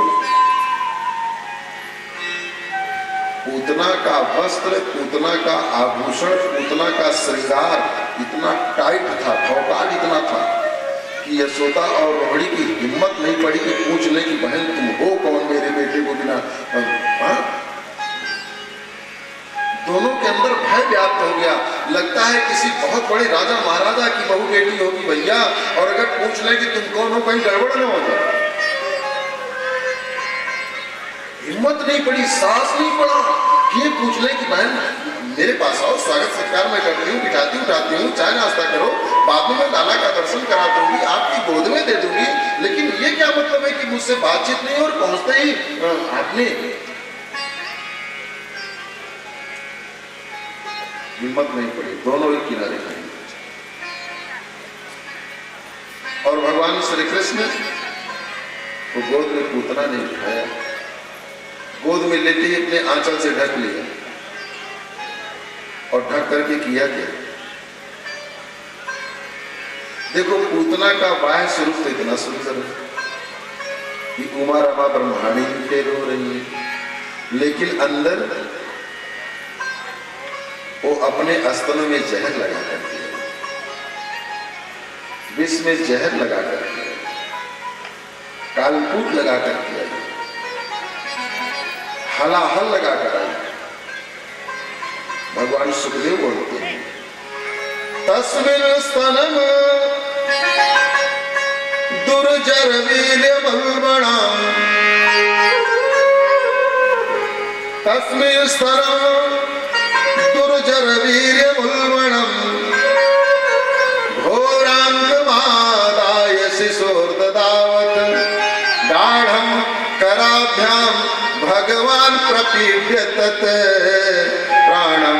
पूतना का वस्त्र, पूतना का आभूषण, पूतना का श्रृंगार इतना टाइट था, भौकाल इतना था कि यशोदा और रोहिणी की हिम्मत नहीं पड़ी कि पूछ ले कि बहन तुम हो कौन, मेरे बेटे को बिना। दोनों के अंदर भय व्याप्त हो गया। लगता है किसी बहुत बड़े राजा महाराजा की बहू बेटी होगी भैया, और अगर पूछ ले कि तुम कौन हो, कहीं गड़बड़ न हो जाए। हिम्मत नहीं पड़ी, साहस नहीं पड़ा कि ये पूछ ले कि बहन मेरे पास आओ, स्वागत सत्कार मैं करती हूँ, बिठाती उठाती हूँ, चाय नाश्ता करो, बाद में मैं लाला का दर्शन करा दूंगी, आपकी गोद में दे दूंगी। लेकिन ये क्या मतलब है कि मुझसे बातचीत नहीं, और पहुंचते ही आपने हिम्मत नहीं पड़ी। दोनों एक किनारे खड़े, और भगवान श्री कृष्ण को गोद में पूतना नहीं उठाया, गोद में लेते ही अपने आंचल से ढक लिया। और ढक करके किया क्या, देखो पूतना का बाह्य स्वरूप तो इतना सुंदर है कि उमा रमा ब्रह्माणी भी रो रही है, लेकिन अंदर वो अपने स्तनों में जहर लगा करती है, विष में जहर लगा करके, कालकूट लगा करके, हलाहल लगा कर आई। भगवान सुखदेव बोलते हैं तस्मिन् स्तनम दुर्जर वीर्य बलबणाम, तस्मिन् स्तनम दुर्जर वीर्य बलबणम, घोरांगमादाय शिशोर्ददावत, गाढ़ं कराभ्याम भगवान प्रपीड्य तत् प्राणम।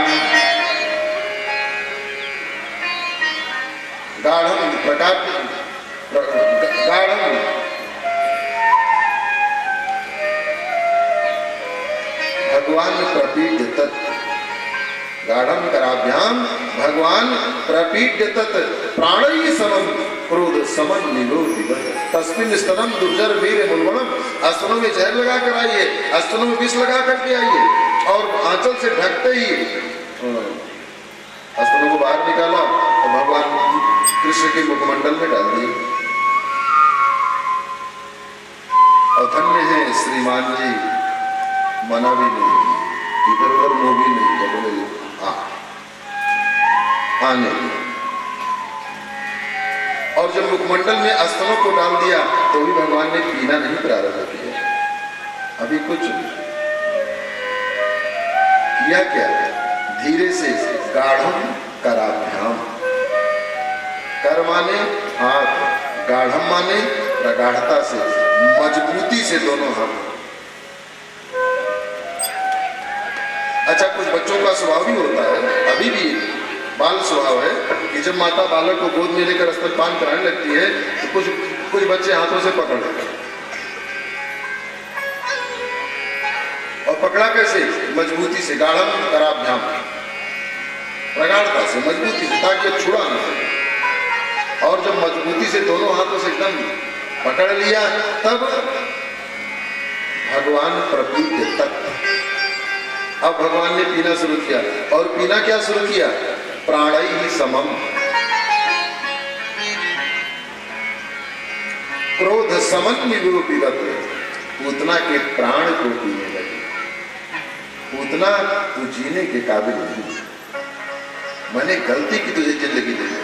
गाढ़ं प्रकार गाढ़ं भगवान प्रपीड्य तत्, गाढ़म कराभ्याम भगवान प्रपीड्य तत् प्राणई समम क्रोध समन निरोध तस्मिन स्तनम दुर्जर वीर मुलवणम। स्तनों में जहर लगा कर आइए, स्तनों में विष लगा करके आइए, और आंचल से ढकते ही स्तनों को बाहर निकाला और भगवान कृष्ण के मुखमंडल में डाल दिए। और धन्य है श्रीमान जी, मना भी नहीं, इधर उधर मुंह भी नहीं किया, बोले आने। और जब मुखमंडल में स्तनों को डाल दिया तो भी भगवान ने पीना नहीं प्रारंभ किया, अभी कुछ किया क्या, धीरे से गाढ़म कराभ्याम, कर माने हाथ, गाढ़म माने प्रगाढ़ता से, मजबूती से दोनों हाथ। अच्छा, कुछ बच्चों का स्वभाव भी होता है, अभी भी बाल स्वभाव है कि जब माता बालक को गोद में लेकर स्तनपान कराने लगती है तो कुछ बच्चे हाथों से पकड़ लेते हैं। और पकड़ा कैसे, मजबूती से, गाढ़म कराभ्याम, प्रगाढ़ता से, मजबूती से, ताकि छुड़ा न सके। और जब मजबूती से दोनों हाथों से एकदम पकड़ लिया तब भगवान प्रपीड्य तत्, अब भगवान ने पीना शुरू किया। और पीना क्या शुरू किया, प्राणई ही समम, क्रोध समन निरूपित, पूतना के प्राण को पीने लगे। पूतना तू जीने के काबिल नहीं, मैंने गलती की तुझे जिंदगी दे दी,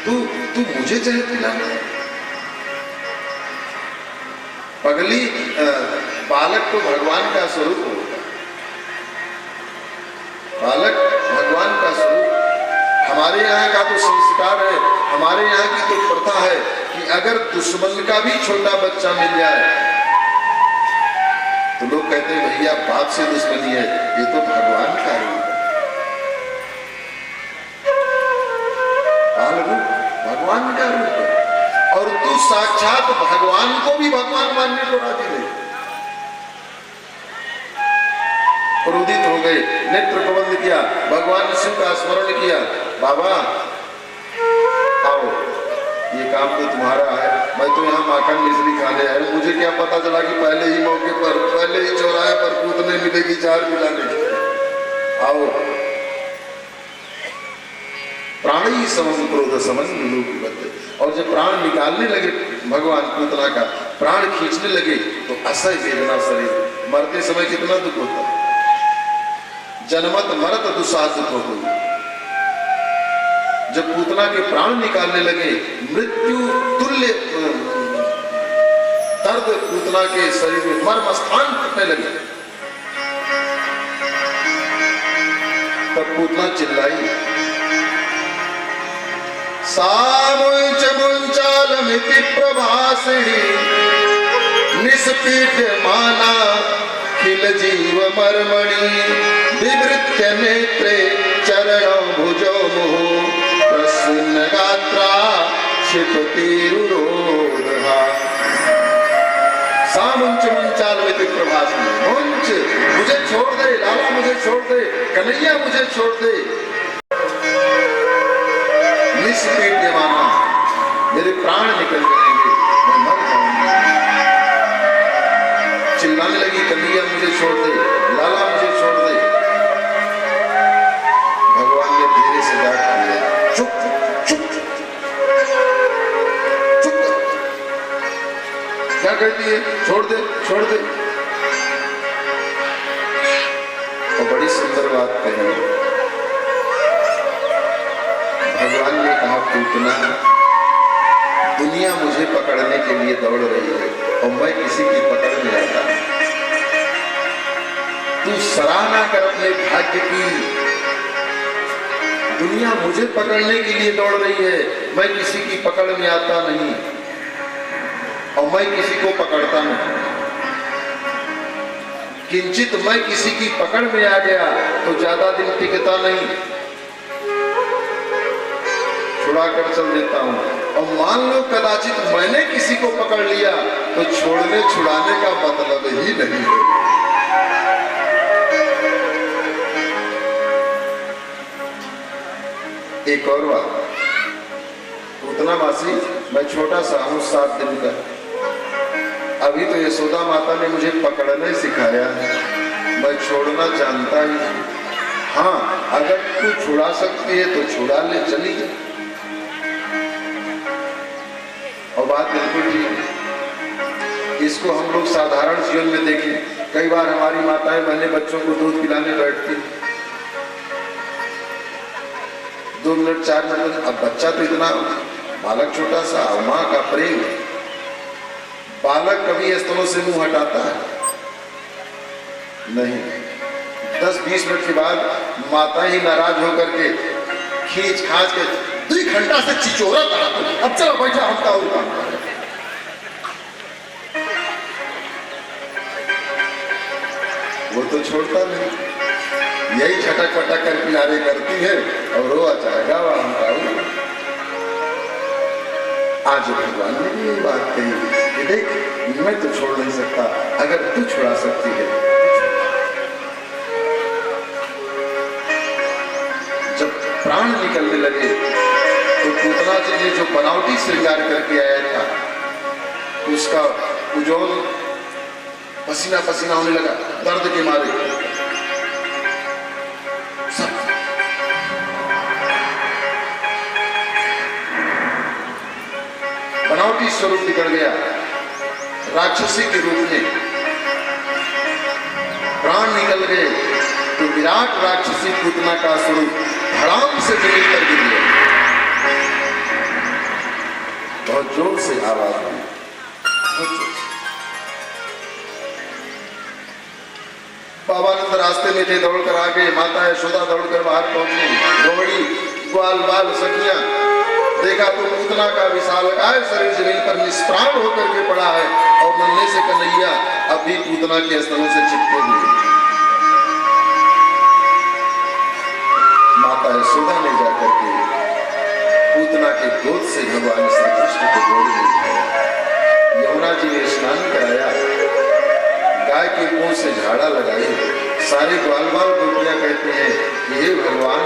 तू मुझे चाहे पिलाना। पगली, बालक तो भगवान का स्वरूप होता, बालक भगवान का स्वरूप। हमारे यहाँ का तो संस्कार है, हमारे यहाँ की तो प्रथा है कि अगर दुश्मन का भी छोटा बच्चा मिल जाए तो लोग कहते हैं भैया बाप से दुश्मनी है, ये तो भगवान का रूप है, बाल रूप भगवान का रूप है। और तू साक्षात भगवान को भी भगवान मानने को राजी नहीं। क्रोधित हो गए, नेत्र प्रबंध किया, भगवान शिव का स्मरण किया, बाबा आओ, ये काम तो तुम्हारा है, मैं तो यहाँ माखन मिश्री खाने आया, मुझे क्या पता चला कि पहले ही मौके पर, पहले ही चौराहे पर कूदने मिलेगी चार मिलाने की। आओ, प्राणी समम क्रोध समन निरूपित। और जब प्राण निकालने लगे भगवान पूतना का, प्राण खींचने लगे तो असह्य वेदना शरीर, मरते समय कितना दुख होता है, जनमत मरत दुसाधित हो गई। जब पूतना के प्राण निकालने लगे, मृत्यु तुल्य दर्द पूतना के शरीर में मर्म स्थान फटने लगे, तब पूतना चिल्लाई, सामुंच मुंचालमिति प्रभासिणी निष्पीड्यमाना खिल जीव मर्मणि विवृत्य नेत्रे चरणो भुजो मुहुः प्रसन्न गात्रा क्षिपतिरुरोधः। सामुंच मुंचालमिति प्रभासिनी, मुंच मुझे छोड़ दे, लाला मुझे छोड़ दे, कन्हैया मुझे छोड़ दे। निष्पीड्यमाना, मेरे प्राण निकल जाएंगे, मैं मर जाऊंगी। चिल्लाने लगी, कन्हैया मुझे छोड़ दे, लाला मुझे छोड़ दे। भगवान ने धीरे से डांट दिया, चुप चुप चुप, क्या कहती है, छोड़ दे छोड़ दे। और बड़ी सुंदर बात कही, भगवान ने कहा, पूतना दुनिया मुझे पकड़ने के लिए दौड़ रही है और मैं किसी की पकड़ में आता। तू सराहना कर अपने भाग्य की, दुनिया मुझे पकड़ने के लिए दौड़ रही है, मैं किसी की पकड़ में आता नहीं और मैं किसी को पकड़ता नहीं। किंचित मैं किसी की पकड़ में आ गया तो ज्यादा दिन टिकता नहीं, छुड़ा कर चल देता हूं। और मान लो कदाचित मैंने किसी को पकड़ लिया तो छोड़ने छुड़ाने का मतलब ही नहीं है। एक और बात, पूतना मासी मैं छोटा सा हूँ 7 दिन का, अभी तो यशोदा माता ने मुझे पकड़ने सिखाया है, मैं छोड़ना जानता ही नहीं। हाँ, अगर तू छुड़ा सकती है तो छुड़ा ले, चली जा। और बात बिल्कुल ठीक है। इसको हम लोग साधारण जीवन में देखें, कई बार हमारी माताएं बहनें बच्चों को दूध पिलाने बैठती, 2 मिनट 4 मिनट, अब बच्चा तो इतना बालक छोटा सा, माँ का प्रेम, बालक कभी स्तनों से मुंह हटाता है नहीं। 10-20 मिनट के बाद माता ही नाराज होकर के खींच खांच के 2 घंटा से चिचोरा था, अब चलो बैठा हम का काम करें। वो तो छोड़ता नहीं, यही झटक पटक कर किनारे करती है और रोआ चाहेगा वह हम का। आज भगवान ने भी यही बात कही कि देख मैं तो छोड़ नहीं सकता, अगर तू छुड़ा सकती है। जब प्राण निकलने लगे तो पूतना जी ने जो बनावटी श्रृंगार करके आया था, उसका उजोन पसीना पसीना होने लगा दर्द के मारे। बनावटी स्वरूप निकल गया, राक्षसी के रूप में प्राण निकल गए तो विराट राक्षसी पूतना का स्वरूप धड़ाम से जमीन पर गिर गया। बहुत जोर से आवाज हुई, बाबानंद रास्ते में थे, दौड़कर आ गए। माता यशोदा दौड़कर बाहर पहुंची, रोड़ी ग्वाल बाल सखियां, देखा तो पूतना का विशालकाय शरीर जमीन पर निष्प्राण होकर के पड़ा है और नन्हे से कन्हैया अभी पूतना के स्तनों से चिपके हुए। माता यशोदा ने जाकर के पूतना के गोद से भगवान श्री कृष्ण को गोद में उठाया, यमुना जी ने स्नान कराया, गाय के मुंह से झाड़ा लगाई। सारे ग्वाल बाल गोपियां कहते हैं कि हे भगवान,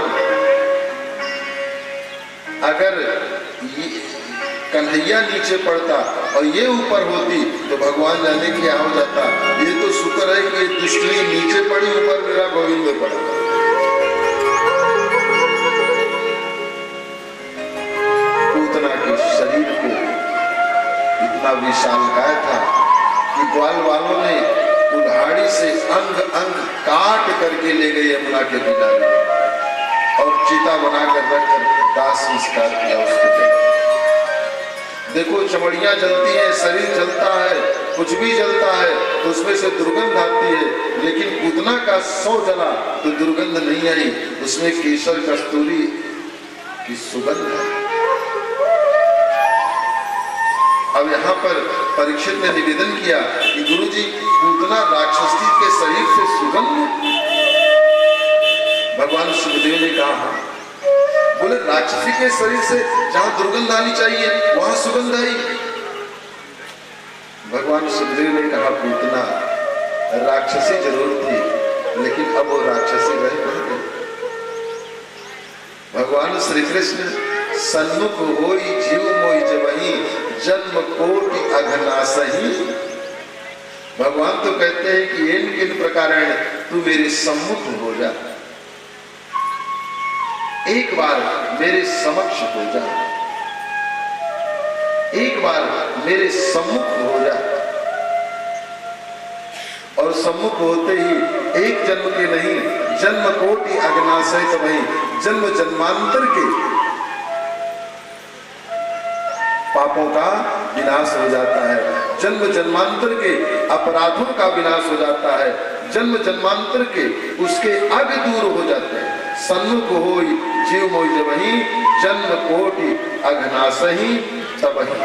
अगर कन्हैया नीचे पड़ता और ये ऊपर होती तो भगवान जाने क्या हो जाता। ये तो शुक्र है कि दुष्टनी नीचे पड़ी, ऊपर मेरा गोविंद पड़ा। पूतना के शरीर को इतना विशालकाय था कि ग्वाल वालों ने कुल्हाड़ी से अंग अंग काट करके ले गए यमुना के किनारे और चिता बनाकर रखकर दाह संस्कार किया उसके लिए। देखो चमड़ियां जलती हैं, शरीर जलता है, कुछ भी जलता है तो उसमें से दुर्गंध आती है, लेकिन पूतना का 100 जला तो दुर्गंध नहीं आई, उसमें केसर कस्तूरी की सुगंध है। अब यहाँ पर परीक्षित ने निवेदन किया कि गुरुजी पूतना राक्षसी के शरीर से सुगंध। भगवान सुखदेव ने कहा, बोले राक्षसी के शरीर से जहां दुर्गंध आनी चाहिए वहां सुगंध आई। भगवान सुखदेव ने कहा, पूतना राक्षसी जरूर थी लेकिन अब वो राक्षसी रह नहीं गई। भगवान श्री कृष्ण सन्मुख होई जीव मोई जबहि जन्म कोटि अघनासहि। भगवान तो कहते हैं कि इन किन प्रकारेण तू मेरे सम्मुख हो जा, एक बार मेरे समक्ष हो जा, एक बार मेरे सम्मुख हो जा। और सम्मुख होते ही एक जन्म के नहीं, जन्म कोटि अघनासहि तबहि, जन्म जन्मांतर के पापों का विनाश हो जाता है, जन्म जन्मांतर के अपराधों का विनाश हो जाता है, जन्म जन्मांतर के उसके अग दूर हो जाते हैं। सन्मुख होई जीव मोई जबहि जन्म कोटि अघनासहि तबहि।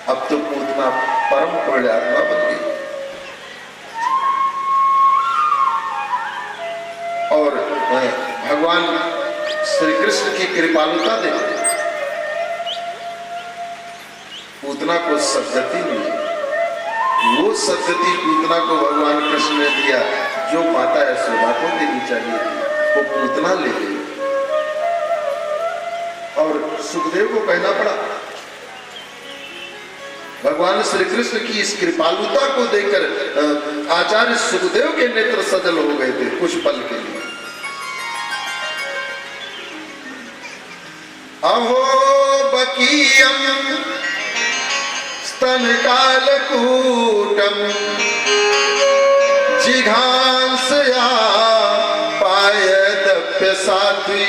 अब तो पूतना परम पुण्यात्मा बन गई और भगवान श्री कृष्ण की कृपालुता देखते पूतना को सदगति मिली। वो सदगति पूतना को भगवान कृष्ण ने दिया जो माता यशोदा को देनी चाहिए वो पूतना ले गई और सुखदेव को कहना पड़ा। भगवान श्री कृष्ण की इस कृपालुता को देखकर आचार्य सुखदेव के नेत्र सजल हो गए थे कुछ पल के लिए। अहो बकीयम स्तन कालकूटम जिघांसया पायदप्य साध्वी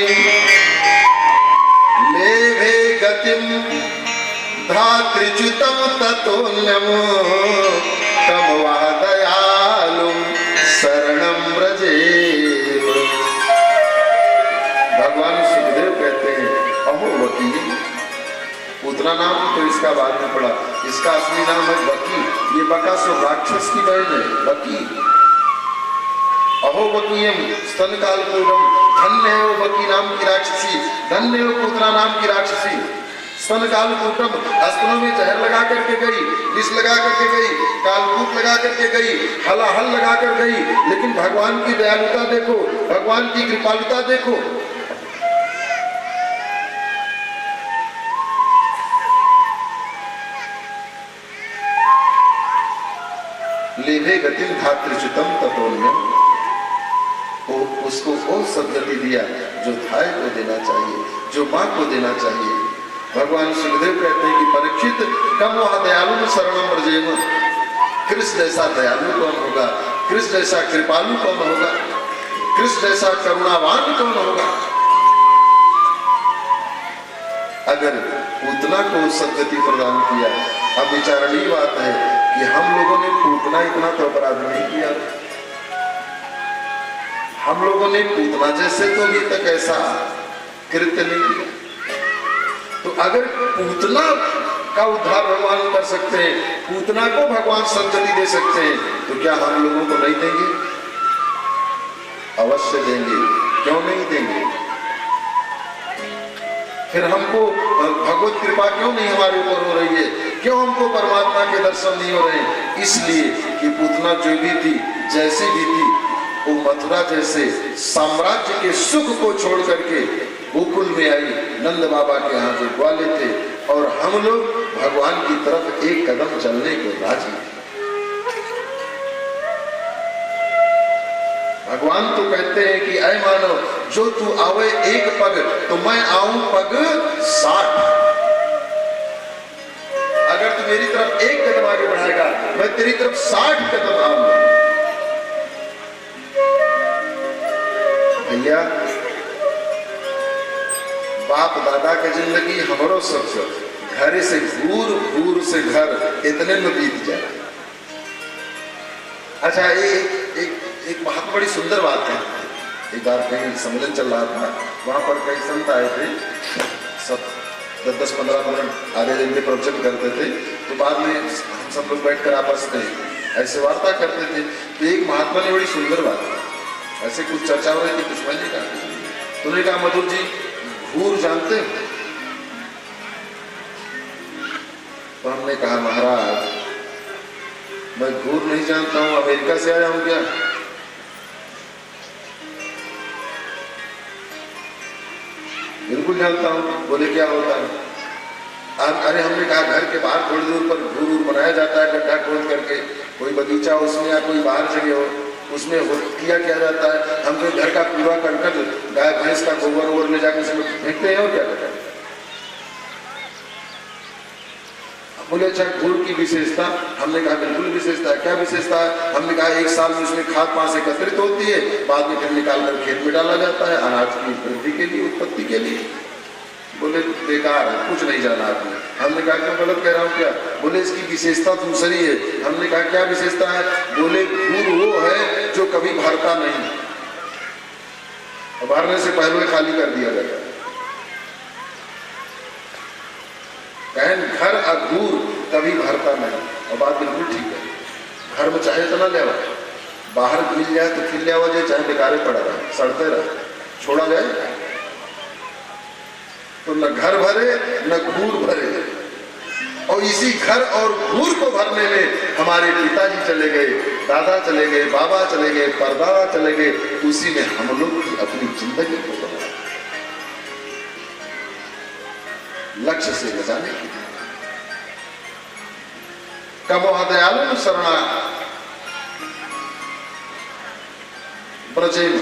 लेभे गतिम धात्रिच्युतम ततोन्यम तम वह दयालुम शरणम व्रजेम। भगवान सुखदेव कहते हैं अहो वकील, पूतना नाम तो इसका बाद में पड़ा, इसका असली नाम है बकी। ये बकासुर राक्षस की बहन है बकी। अहो बकीयम स्तन कालकूटम, धन्य है वो बकी नाम की राक्षसी, धन्य है वो पूतना नाम की राक्षसी। स्तन कालकूटम, स्तनों में जहर लगा करके गई, विष लगा करके गई, कालकूट लगा करके गई, हलाहल लगा कर गई, लेकिन भगवान की दयालुता देखो, भगवान की कृपालुता देखो। लेभे गतिम धात्रिच्युतम ततोन्यम, उसको वो सदगति दिया जो धाय को देना चाहिए, जो माँ को देना चाहिए। भगवान सुखदेव कहते हैं कि परीक्षित कम वह दयालु शरणम व्रजेम, कृष्ण जैसा दयालु कौन होगा, कृष्ण जैसा कृपालु कौन होगा, कृष्ण जैसा करुणावान कौन होगा। अगर पूतना को सदगति प्रदान किया, अब विचारणीय बात है कि हम लोगों ने पूतना इतना तो अपराध नहीं किया, हम लोगों ने पूतना जैसे तो अभी तक ऐसा कृत्य नहीं किया। तो अगर पूतना का उद्धार भगवान कर सकते हैं, पूतना को भगवान सदगति दे सकते हैं, तो क्या हम लोगों को नहीं देंगे? अवश्य देंगे, क्यों नहीं देंगे? फिर हमको भगवत कृपा क्यों नहीं हमारे ऊपर हो रही है, क्यों हमको परमात्मा के दर्शन नहीं हो रहे हैं? इसलिए कि पूतना जो भी थी, जैसी भी थी, वो मथुरा जैसे साम्राज्य के सुख को छोड़ करके गोकुल में आई, नंद बाबा के यहाँ जो ग्वाले थे, और हम लोग भगवान की तरफ एक कदम चलने को राजी थे। भगवान तो कहते हैं कि ऐ मानव, जो तू आवे एक पग तो मैं आऊं पग 60। अगर तू मेरी तरफ एक कदम आगे बढ़ाएगा, मैं तेरी तरफ 60 कदम आऊंगा। भैया, बाप दादा की जिंदगी हमारो सब घर से घूर घूर से घर इतने में बीत जाए। अच्छा, एक बहुत बड़ी सुंदर बात है। एक बार कहीं सम्मेलन चल रहा था, वहां पर कई संत आए थे, सब 10-15 मिनट आधे दिन के प्रवचन करते थे। तो बाद में हम सब लोग बैठकर आपस में ऐसे वार्ता करते थे। तो एक महात्मा ने बड़ी सुंदर बात, ऐसे कुछ चर्चा हो रही थी, कुछ मैंने कहा, तो उन्होंने कहा मधुर जी घूर जानते हो? तो हमने कहा महाराज मैं घूर नहीं जानता हूं, अमेरिका से आया हूं क्या? बिल्कुल जानता हूं। बोले क्या होता है? अरे हमने कहा घर के बाहर थोड़ी दूर पर घूर बनाया जाता है, गड्ढा खोद करके, कोई बगीचा उसमें या कोई बाहर जगह हो उसमें किया जाता है। हम तो घर का पूरा करकट, गाय भैंस का गोबर वोबर ले जाकर उसमें फेंकते हैं और क्या करते हैं। बोले अच्छा घूर की विशेषता? हमने कहा बिल्कुल विशेषता है। क्या विशेषता है? हमने कहा 1 साल में उसमें खाद पास एकत्रित होती है, बाद में फिर निकाल कर खेत में डाला जाता है अनाज की वृद्धि के लिए, उत्पत्ति के लिए। बोले बेकार है, कुछ नहीं जाना आपने। हमने कहा क्यों, गलत कह रहा हूँ क्या? बोले इसकी विशेषता दूसरी है। हमने कहा क्या विशेषता है? बोले घूर वो है जो कभी भरता नहीं, भरने से पहले खाली कर दिया जाता है। घर और घूर कभी भरता नहीं, और बात बिल्कुल ठीक है। घर में चाहे इतना ले, बाहर मिल जाए तो फिर ले आवा जाए, चाहे बेकारे पड़ा रहे, सड़ते रहे, छोड़ा जाए तो न घर भरे न घूर भरे। और इसी घर और घूर को भरने में हमारे पिताजी चले गए, दादा चले गए, बाबा चले गए, परदादा चले गए, उसी में हम लोग अपनी जिंदगी को बना लक्ष्य से बचाने के लिए। कमोह दयालु शरणा ब्रजेम,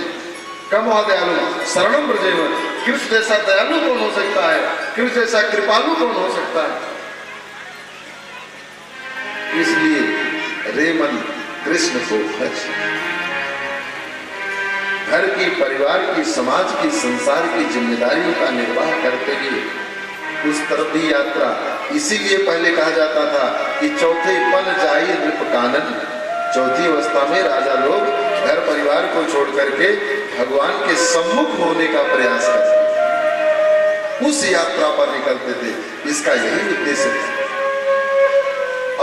कमोह दयालु शरणम ब्रजेम। कृष्ण जैसा दयालु कौन हो सकता है? कृष्ण जैसा कृपालु कौन हो सकता है? इसलिए रे मन कृष्ण को भज। घर की, परिवार की, समाज की, संसार की जिम्मेदारियों का निर्वाह करते हुए उस तरफ भी यात्रा। इसीलिए पहले कहा जाता था कि चौथे पल जाई नृप कानन। चौथी अवस्था में राजा लोग घर परिवार को छोड़ करके भगवान के सम्मुख होने का प्रयास करते थे, उस यात्रा पर निकलते थे। इसका यही उद्देश्य है।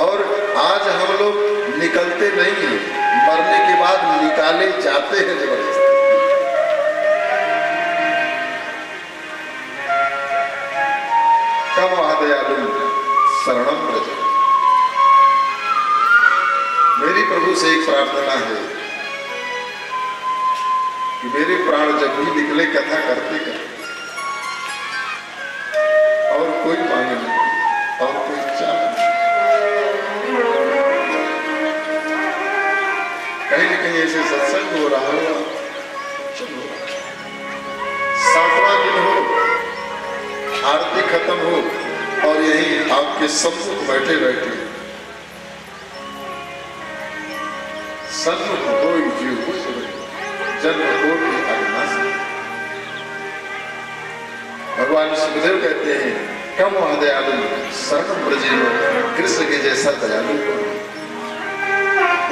और आज हम लोग निकलते नहीं हैं, मरने के बाद निकाले जाते हैं जबरदस्ती। कम दयालु शरणम ब्रज। मेरी प्रभु से एक प्रार्थना है कि मेरे प्राण जब भी निकले कथा करते करते, और कोई मांग नहीं, और कोई इच्छा नहीं। कहीं न कहीं ऐसे सत्संग हो रहा हो, चलो 7वां दिन हो, आरती खत्म हो और यही आपके सम्मुख बैठे बैठे सन्मुख हो जीव जन्म कोटि अविनाशी। भगवान सुखदेव कहते हैं कम दयालु शरणम ब्रजेम। कृष्ण के जैसा दयालु को,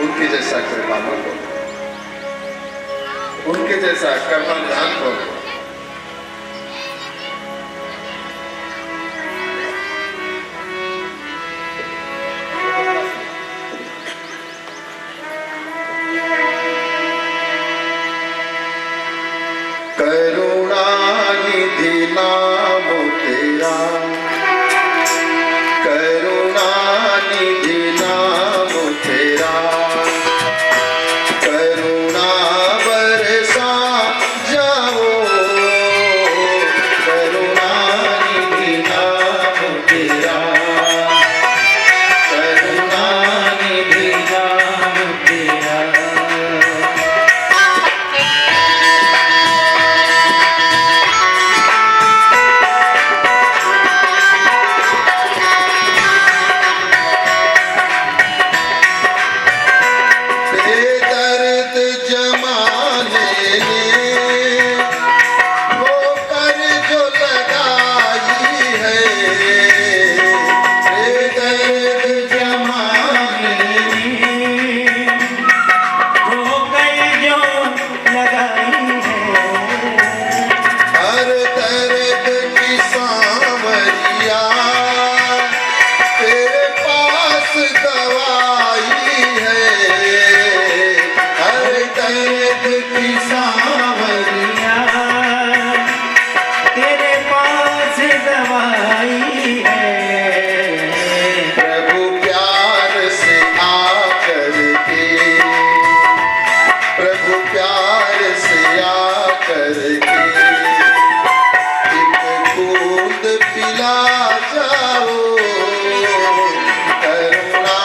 उनके जैसा कृपालु को, उनके जैसा कर्मा ध्यान को। करुणानिधि नाम तेरा, करुणानिधि नाम तेरा, करुणा बरसा जाओ, करुणानिधि नाम तेरा, करुणानिधि नाम तेरा। पिला जाओ, करुणा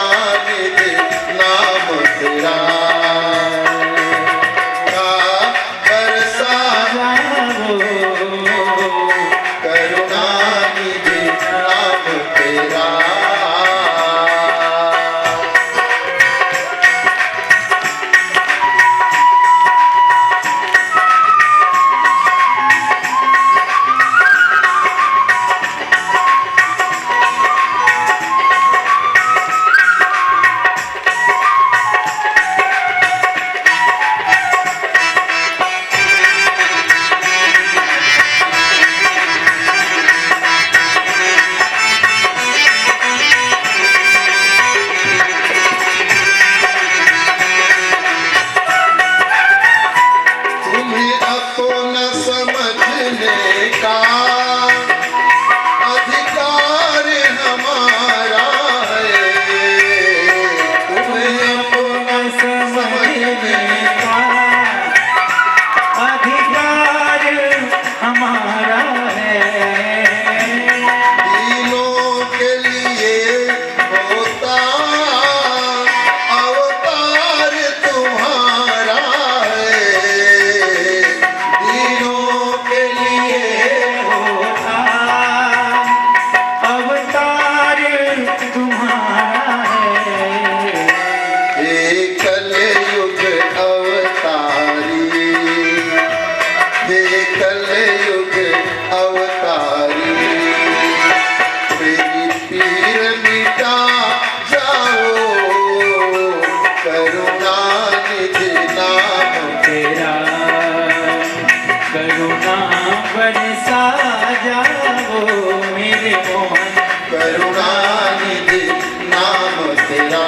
मेरे मोहन करुणानिधि नाम तेरा।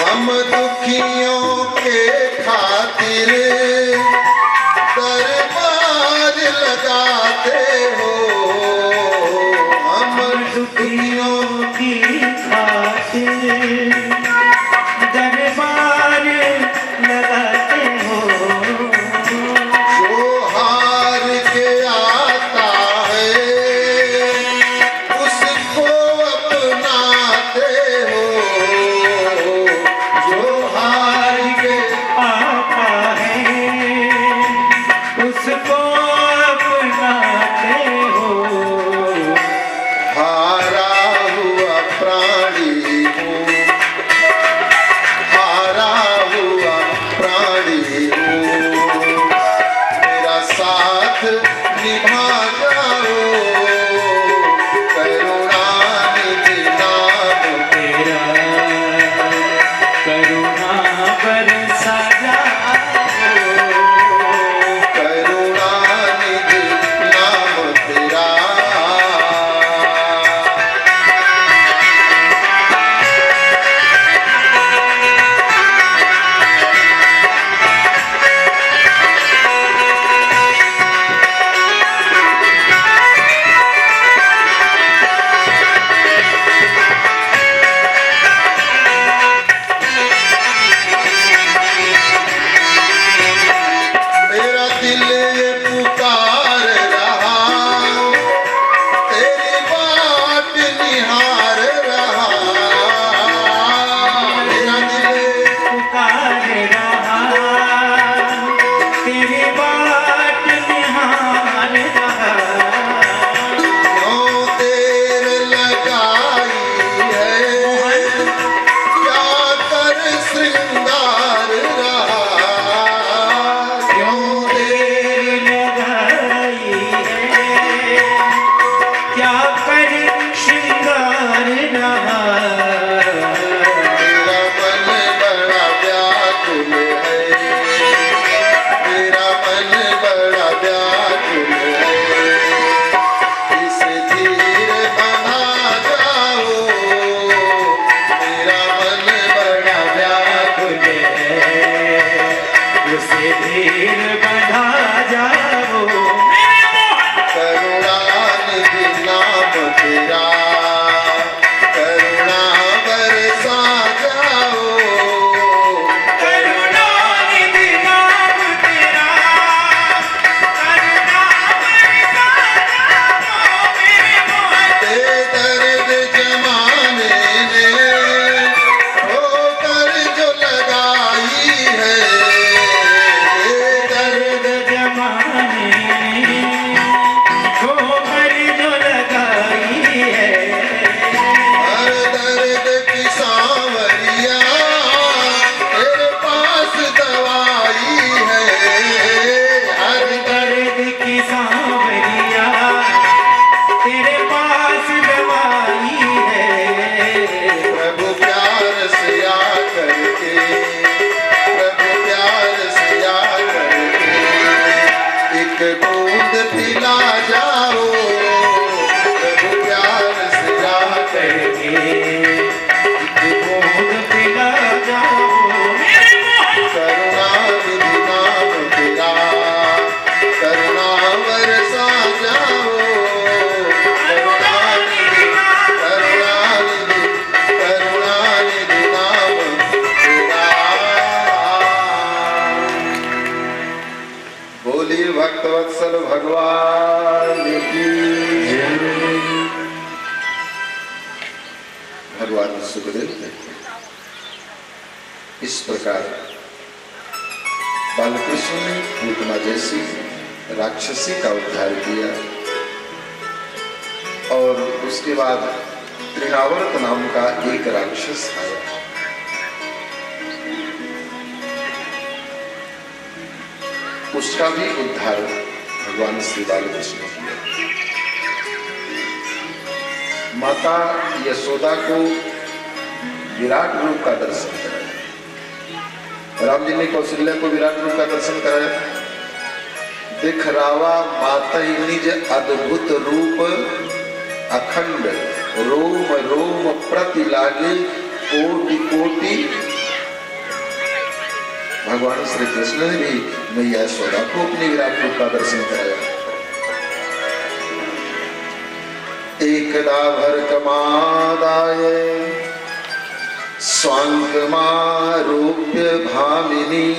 हम दुखियों के खातिर दरबार लगाते हो, हम दुखियों की खातिर दरबार लगाते हो। जो हार के आता है उसको अपनाते हो, जो हार के आता है उसको अपनाते हो। हारा हुआ प्राणी हूँ, हारा हुआ प्राणी हूँ, मेरा साथ निभा जाओ, करुणानिधि नाम तेरा करुणा बरसा जाओ। करुणानिधि नाम तेरा। मेरा दिल ये पुकार रहा, तेरी बाट निहार रहा, मेरा दिल पुकार रहा, तेरी बाट निहार रहा। क्यों देर लगाई है, क्या कर श्रृंगार रहा, क्यों देर लगाई है, क्या कर श्रृंगार रहा। मेरा मन बड़ा व्याकुल है, मेरा मन बड़ा व्याकुल है, इसे धीर बना जाओ, मेरा मन बड़ा व्याकुल है उसे धीर बढ़ा जाओ। करुणानिधि नाम तेरा, करुणा बरसा जाओ, करुणानिधि नाम तेरा, करुणा बरसा जाओ मेरे मोहन। दर्द जमाने ने होकर जो लगाई है, दर्द जमाने को कर जो लगाई है। हर दर्द की सांवरिया तेरे पास दवाई है, हर दर्द की सांवरिया तेरे पास दवाई है। प्रभु प्यार से आकर के, प्रभु प्यार से आकर के एक बूंद पिला जाओ, प्रभु प्यार से आकर करके एक बूंद पिला जाओ मेरे मोहन। करुणानिधि नाम तेरा, करुणा बरसा जाओ, करुणानिधि करुणानिधि करुणानिधि नाम तेरा। बोलिए भक्तवत्सल भगवान की। भगवान सुखदेव कहते हैं इस प्रकार बालकृष्ण ने पूतना जैसी राक्षसी का उद्धार किया और उसके बाद तृणावर्त नाम का एक राक्षस आया। उसका भी उद्धार भगवान श्री बालकृष्ण ने किया। माता यशोदा को विराट रूप का दर्शन कराया। राम जी ने कौशल्या को विराट रूप का दर्शन कराया। देख रावा माता ही निज अद्भुत रूप अखंड रोम रोम प्रति लागे कोटि कोटि। भगवान श्री कृष्ण ने भी मैया यशोदा को अपने विराट रूप का दर्शन कराया। एकदा भरकमादाय स्वांगमारोप्य भामिनी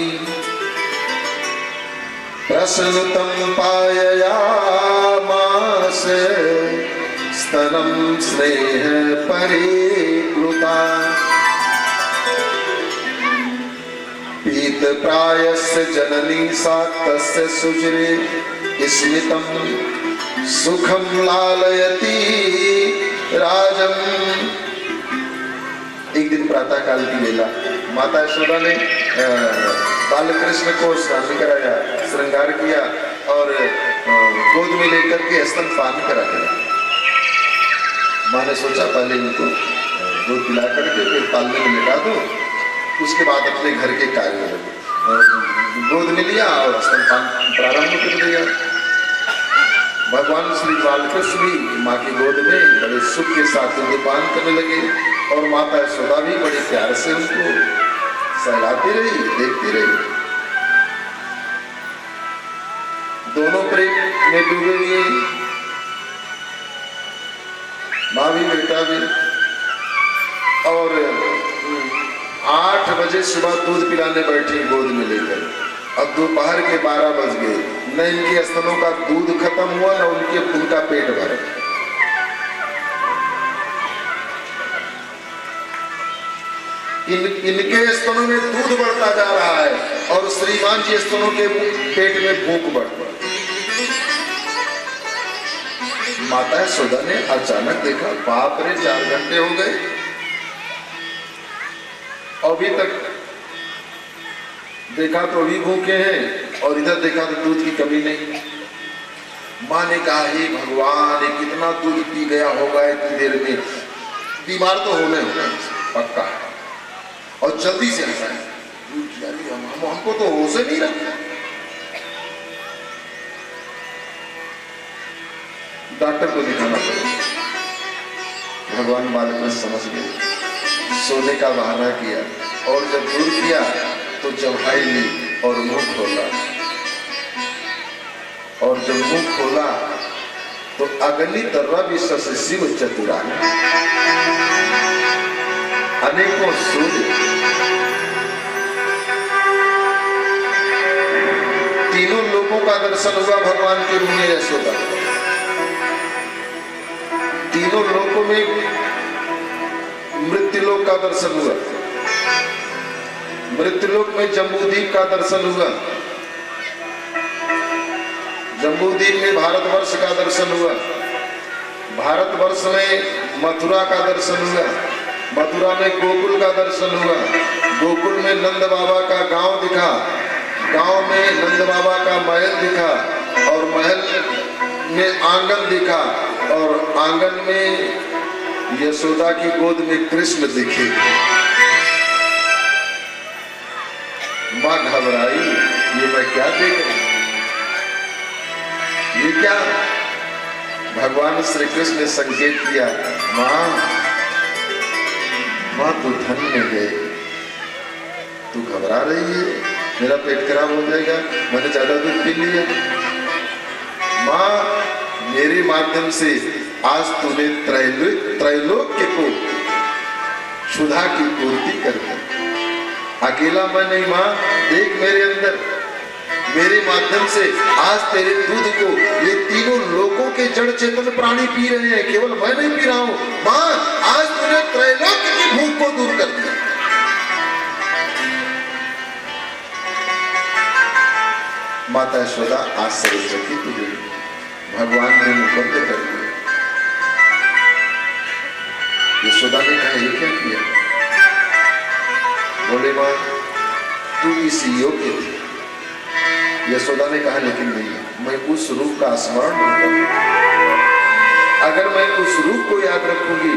प्रसन्नतं पाययामास स्तनं स्नेह परिप्लुता। पीत प्रायस्य जननी सा तस्य सुचिरे स्मितं सुखम लालयती राजम। एक दिन प्रातः काल की वेला माता यशोदा ने बालकृष्ण को स्नान कराया, श्रृंगार किया और गोद में लेकर के स्तनपान करा दिया। माँ ने सोचा पहले इनको दूध पिला करके फिर पालने में लेटा दो, उसके बाद अपने घर के कार्य में लगे। गोद में लिया और स्तनपान प्रारंभ कर दिया। भगवान श्री बालकृष्ण भी माँ की गोद में बड़े सुख के साथ दूधपान करने लगे और माता यशोदा भी बड़े प्यार से उनको सहलाती रही, देखती रही। दोनों प्रेम में डूबे हुए, माँ भी बेटा भी। और 8 बजे सुबह दूध पिलाने बैठी गोद में लेकर, अब दोपहर के 12 बज गए, न इनके स्तनों का दूध खत्म हुआ न उनका पेट भरा। इनके स्तनों में दूध बढ़ता जा रहा है और श्रीमान जी स्तनों के पेट में भूख बढ़ता। माता यशोदा ने अचानक देखा, बाप रे 4 घंटे हो गए, अभी तक देखा तो अभी भूखे हैं और इधर देखा तो दूध की कमी नहीं। माँ ने कहा, हे भगवान, ये कितना दूध पी गया होगा इतनी देर में, बीमार तो होने होगा पक्का है। और जल्दी से हटाए, हमको तो होश ही नहीं रहा। डॉक्टर को दिखाना पड़ेगा। भगवान बालकृष्ण समझ गए, सोने का बहाना किया और जब दूर किया तो चौहाई ली और मुंह खोला। और जब मुंह खोला तो अग्नि तरह विश्व शिव चतुरा अनेकों सूर्य, तीनों लोगों का दर्शन हुआ भगवान के मुझे यशोदा। तीनों लोकों में मृत्युलोक का दर्शन हुआ। मृत्युलोक में जम्बूद्वीप का दर्शन हुआ। जम्बूद्वीप में भारतवर्ष का दर्शन हुआ। भारतवर्ष में मथुरा का दर्शन हुआ। मथुरा में गोकुल का दर्शन हुआ। गोकुल में नंद बाबा का गांव दिखा। गांव में नंद बाबा का महल दिखा और महल में आंगन दिखा और आंगन में यशोदा की गोद में कृष्ण दिखे। मां घबराई, ये मैं क्या देख रही, ये क्या? भगवान श्री कृष्ण ने संकेत किया, मां तू धन्य है, तू घबरा रही है, मेरा पेट खराब हो जाएगा, मैंने ज्यादा दूध पी लिया। मां, मेरे माध्यम से आज तूने त्रैलोक्य को क्षुधा की पूर्ति कर दी। अकेला मैं नहीं मां, देख मेरे अंदर, मेरे माध्यम से आज तेरे दूध को ये तीनों लोगों के जड़ चेतन प्राणी पी रहे हैं, केवल मैं नहीं पी रहा हूं। मां, आज तूने त्रैलोक्य की भूख को दूर कर दिया। माता यशोदा आश्चर्यचकित हुई। भगवान ने मुंह बंद कर दिया। यशोदा ने कहा ये क्या किया? बोले मां तू इस योग्य थी। यशोदा ने कहा लेकिन नहीं, मैं उस रूप का स्मरण नहीं करूंगा। अगर मैं उस रूप को याद रखूंगी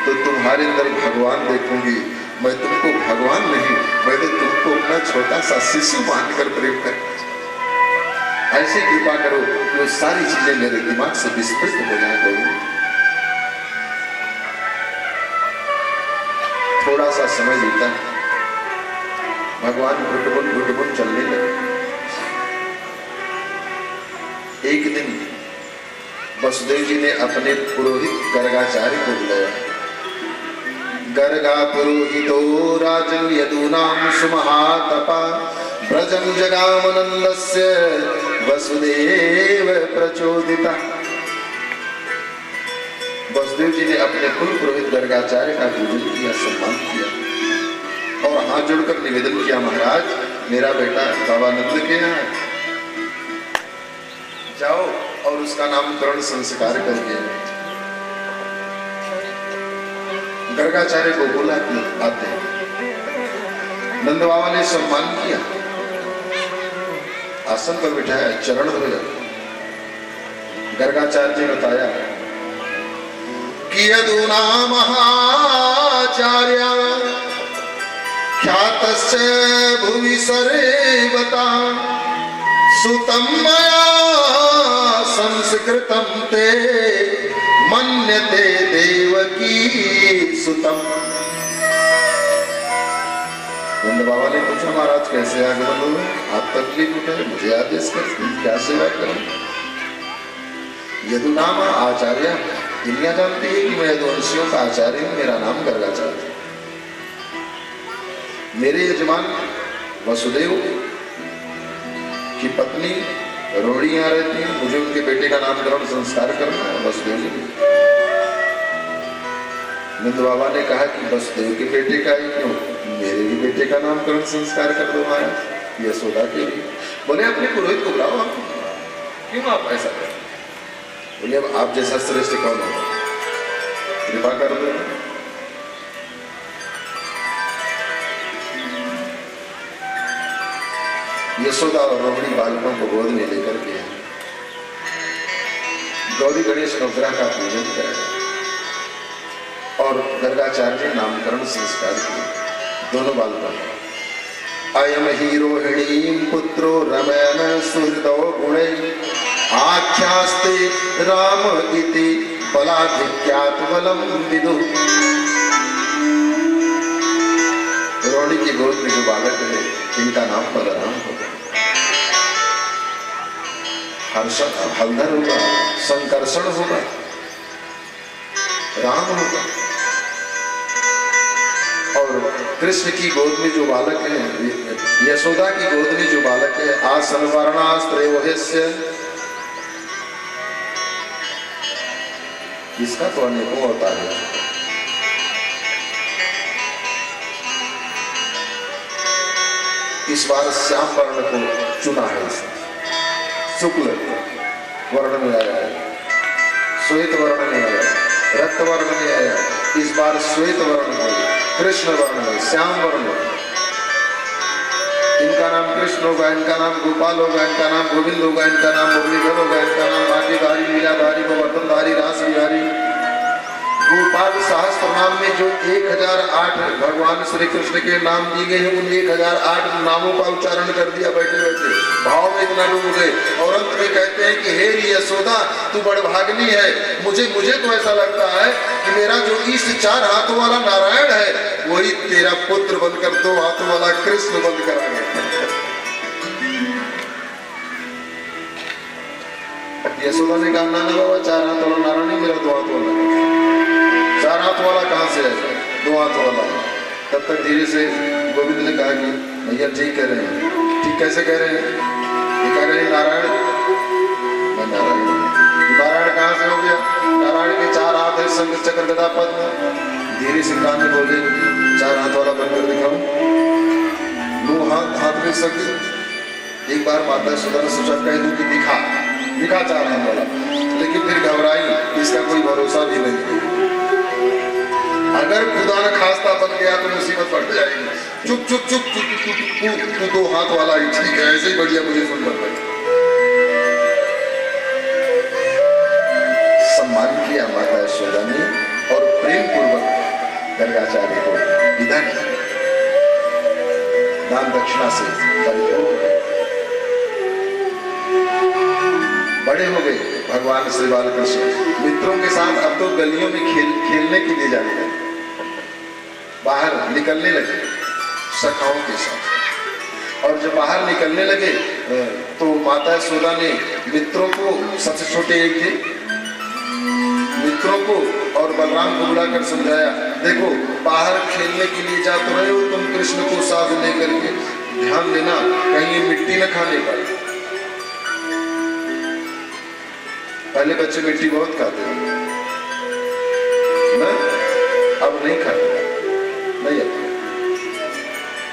तो तुम्हारे अंदर भगवान देखूंगी। मैं तुमको भगवान नहीं, मैंने तुमको अपना छोटा सा शिशु मानकर प्रेम कर। ऐसी कृपा करो कि वो सारी चीजें मेरे दिमाग से विस्मृत हो जाए। थोड़ा सा समय बीता, भगवान घुटबुन चलने लगे। एक दिन वसुदेव जी ने अपने पुरोहित गर्गाचार्य को बुलाया। गर्गा पुरोहितो राजन यदूनां सुमहातपा व्रजं जगामनन्दस्य वसुदेव प्रचोदिता। वसुदेव जी ने अपने कुल पुरोहित गर्गाचार्य का पूजन किया, सम्मान किया और हाथ जोड़कर निवेदन किया, महाराज मेरा बेटा बाबा नंद के यहाँ जाओ और उसका नामकरण संस्कार करके। गर्गाचार्य को बोला कि आते। नंद बाबा ने सम्मान किया, आसन पर बिठाया, चरण धोया। गर्गाचार्य जी बताया कि यदूना महाचार्य ख्यातस्य भुवि सर्वता सुतं मया संस्कृतं ते मन्यते देवकी सुतम। नंद बाबा ने पूछा महाराज कैसे आगमन हुए? आप तकलीफ उठाए, मुझे आदेश कर, क्या सेवा करूं? यदुनाम आचार्य, दुनिया जानती है कि मैं यदुवंशियों का आचार्य हूं, मेरा नाम गर्गाचार्य। मेरे यजमान वसुदेव की पत्नी रोहिणी यहाँ रहती है, मुझे उनके बेटे का नामकरण संस्कार करना है। वसुदेव जी नंद बाबा ने कहा कि वसुदेव के बेटे का ही क्यों, मेरे भी बेटे का नामकरण संस्कार कर दो महाराज, यशोदा के भी। बोले अपने पुरोहित को बुलाओ। क्यों आप ऐसा करें? बोले अब आप जैसा श्रेष्ठ कौन होगा, कृपा कर दो। यशोदा और रोहिणी बालकों को गोद में लेकर के गौरी गणेश नवग्रह का पूजन कराया और गर्गाचार्य ने नामकरण संस्कार किए दोनों बालकों। अयम ही रोहिणी पुत्रो रमैन सुहृदो गुणे आख्यास्ते राम इति बलाधिक्यात् बलम विदु। रोहिणी की गोद में जो बालक है इनका नाम बलराम होगा। हलधर होगा, संकर्षण होगा, राम होगा। और कृष्ण की गोद में जो बालक है, यशोदा की गोद में जो बालक है, आसन वर्णास्त्रयोस्य, इसका तो अनेकों होता है। इस बार श्याम वर्ण को चुना है, शुक्ल वर्ण में आया है, श्वेत वर्ण में आया, रक्त वर्ण में आया। इस बार श्वेत वर्ण में, कृष्ण वर्ण में, श्याम वर्ण में। इनका नाम कृष्ण होगा, इनका नाम गोपाल होगा, इनका नाम गोविंद होगा, इनका नाम मुरलीधर होगा, इनका नाम भाग्यधारी, लीलाधारी, गोवर्धनधारी, रास बिहारी। गोपाल सहस्त्र नाम में जो 1008 भगवान श्री कृष्ण के नाम दिए गए हैं, उन 1008 नामों का उच्चारण कर दिया बैठे बैठे, भाव में इतना डूब गए। और अंत में कहते हैं कि हे यशोदा तू बड़भागिनी है, मुझे तो ऐसा लगता है कि मेरा जो इष्ट 4 हाथों वाला नारायण है वही तेरा पुत्र बनकर 2 हाथों वाला कृष्ण बनकर आ गया। यशोदा ने कहा ना बाबा 4 हाथ वाला नारायण नहीं, मेरा 2 हाथ वाला। 4 हाथ वाला कहाँ से है, 2 हाथ वाला। तब तक धीरे से गोविंद ने कहा कि भैया ठीक कह रहे हैं। ठीक कैसे कह रहे हैं? ये कह रहे हैं नारायण, मैं नारायण हूं। नारायण कहाँ से हो गया? नारायण के 4 हाथ है, शंख चक्र गदा पद्म। धीरे से कान में बोले 4 हाथ वाला बनकर दिखाऊं। 2 हाथ में सके, एक बार माता यशोदा ने सोचा कह दूं कि दिखा चार हाथ वाला, लेकिन फिर घबराई, इसका कोई भरोसा भी नहीं है, अगर खुदा न खास्ता बन गया तो मुसीबत बढ़ जाएगी। चुप चुप चुप चुप चुप चुप तू दो हाथ वाला ही ठीक है, ऐसे ही बढ़िया मुझे सुन लग गई। सम्मान किया माता यशोदा ने और प्रेम पूर्वक गर्गाचार्य को विदा किया, दान दक्षिणा से परिपूर्ण। बड़े हो गए भगवान श्री बालकृष्ण, मित्रों के साथ अब तो गलियों में खेलने के लिए जाने लगे, बाहर निकलने लगे सखाओं के साथ। और जब बाहर निकलने लगे तो माता यशोदा ने मित्रों को, सबसे छोटे एक थे, मित्रों को और बलराम को बुलाकर समझाया, देखो बाहर खेलने के लिए जा तो रहे हो तुम कृष्ण को साथ लेकर के, ध्यान देना कहीं ये मिट्टी न खाने पाए। पहले बच्चे मिट्टी बहुत खाते थे ना, अब नहीं खाते, नहीं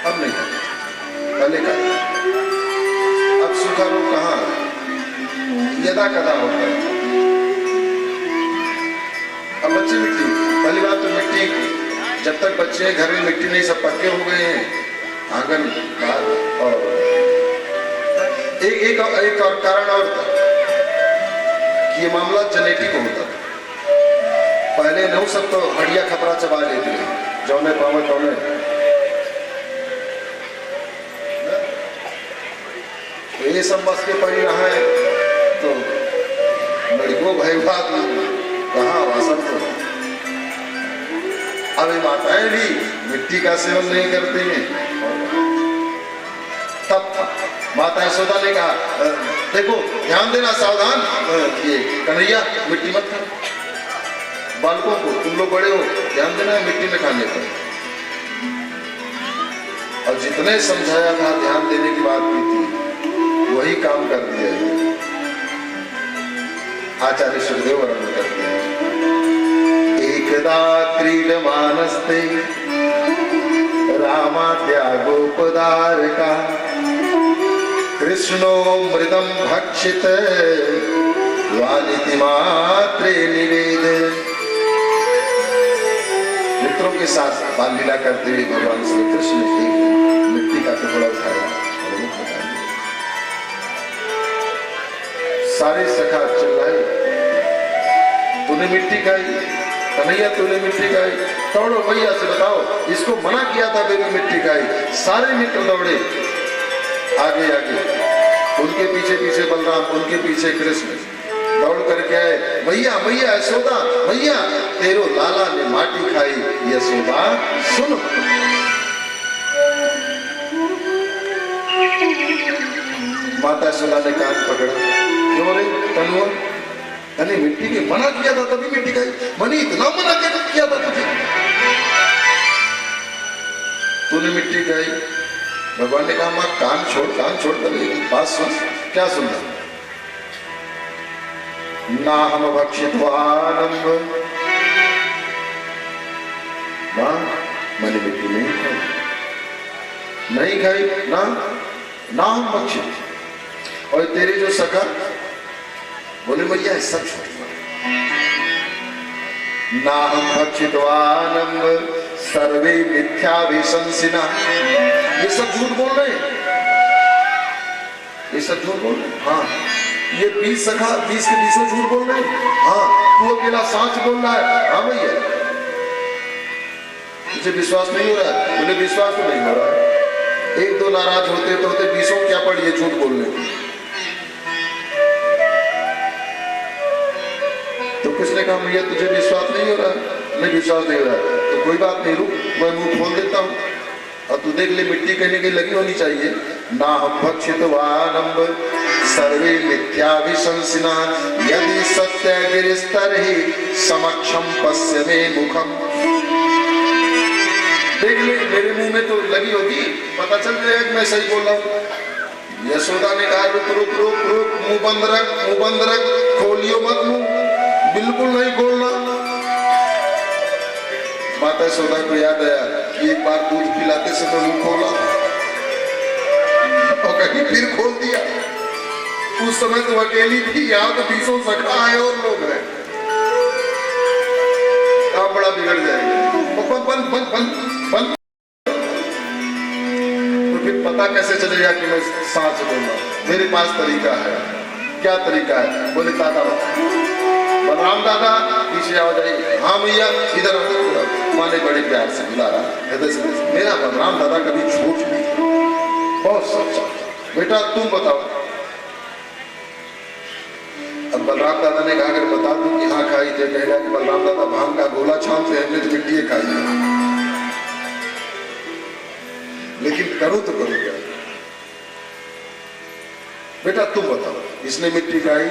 अब नहीं खाते, पहले खाते। अब सूखा रोग कहाँ, यदा कदा होता है। अब बच्चे मिट्टी, पहली बात तो मिट्टी, जब तक बच्चे घर में मिट्टी नहीं, सब पक्के हो गए हैं आंगन बाहर। और एक और कारण और था, ये मामला जेनेटिक होता था। पहले नहीं सब तो हड्डियां खपरा चबा लेते हैं, जौने पावे तौने। तो ये सब बस के पड़ी रहा है तो लड़कों भाई बात कहाँ वासन तो। अब ये माताएं भी मिट्टी का सेवन नहीं करती हैं। तब माता यशोदा ने कहा, देखो ध्यान देना, सावधान, ये कन्हैया मिट्टी मत खाओ, बालकों को, तुम लोग बड़े हो, ध्यान देना मिट्टी में खाने पर। और जितने समझाया था, ध्यान देने की बात की थी, वही काम कर दिया है। आचार्य सुखदेव वर्णन करते हैं, एकदा क्रीडमानस्ते रामाद्यागोपदारका कृष्णो मृदम भक्षित वानिति मात्रे निवेद। मित्रों के साथ बाल लीला करते हुए भगवान श्री कृष्ण ने एक मिट्टी का टुकड़ा उठाया और मुख में डाल दिया। सारे सखा चिल्लाए, तूने मिट्टी खाई, कन्हैया तूने मिट्टी खाई, दौड़ो भैया से बताओ, इसको मना किया था बेबी मिट्टी खाई। सारे मित्र दौड़े आगे आगे, उनके पीछे पीछे बलराम, उनके पीछे कृष्ण दौड़ करके आए, भैया भैया यशोदा भैया, तेरो लाला ने माटी खाई, यशोदा सुनो। माता यशोदा ने कान पकड़ा, क्यों रे तनुआ, अरे मिट्टी के मना किया था तभी मिट्टी खाई, मनी इतना मना किया था तुझे, तूने मिट्टी खाई। भगवान ने कहा, मां कान छोड़ तभी बात सुन। क्या सुनना? ना हम भक्षित्वानम, मां मैंने मिट्टी नहीं खाई ना हम भक्षित। और तेरे जो सखा बोले, भैया सब छोड़, ना हम भक्षित्वानम सर्वे मिथ्याभिशंसिना। ये सब झूठ बोल रहे हैं, ये सब झूठ बोल रहे हैं। हाँ, ये 20 सखा 20 के 20 झूठ बोल रहे हैं। हाँ, तू अकेला सच बोल रहा है। हाँ भैया, तुझे विश्वास नहीं हो रहा है? बोले विश्वास तो नहीं हो रहा है। एक दो नाराज होते तो होते, 20 क्या पड़ी है झूठ बोलने की। तो किसने कहा भैया तुझे विश्वास नहीं हो रहा है? नहीं विश्वास नहीं हो रहा है तो कोई बात नहीं, रुक मैं मुंह खोल देता हूँ और तू देख ले, मिट्टी कहने की लगी होनी चाहिए। ना हम भक्षितवानम सर्वे मिथ्याभिशंसिना, यदि सत्य गिरिस्तर ही समक्षम पश्य में मुखम। देख ले, मेरे मुंह में तो लगी होगी, पता चल जाएगा मैं सही बोल रहा हूँ। यशोदा ने कहा, रुक रुक रुक रुक, मुंह बंद रख, खोलियो मत मुंह, बिल्कुल नहीं खोलना। माता यशोदा को याद आया कि एक बार दूध पिलाते समय मुंह खोला और और कहीं फिर खोल दिया। उस समय तो अकेली थी, यहाँ तो 20 सखा है और लोग हैं, आप बड़ा बिगड़ जाएगी। बंद बंद बंद बंद। तो फिर पता कैसे चलेगा कि मैं सांच बोलूं? मेरे पास तरीका है। क्या तरीका है? बोले दादा बलराम दादा पीछे आओ जाइए। हाँ भैया इधर माँ ने बड़े प्यार से बुला रहा हृदय से। मेरा बलराम दादा कभी झूठ नहीं, बहुत सच्चा। बेटा तुम बताओ। अब बलराम दादा ने कहा अगर बता दूं कि हाँ खाई थे, कहेगा कि बलराम दादा भांग का गोला छानते हैं, हमने तो मिट्टी खाई है। लेकिन करूं तो करूं क्या? बेटा तुम बताओ, इसने मिट्टी खाई?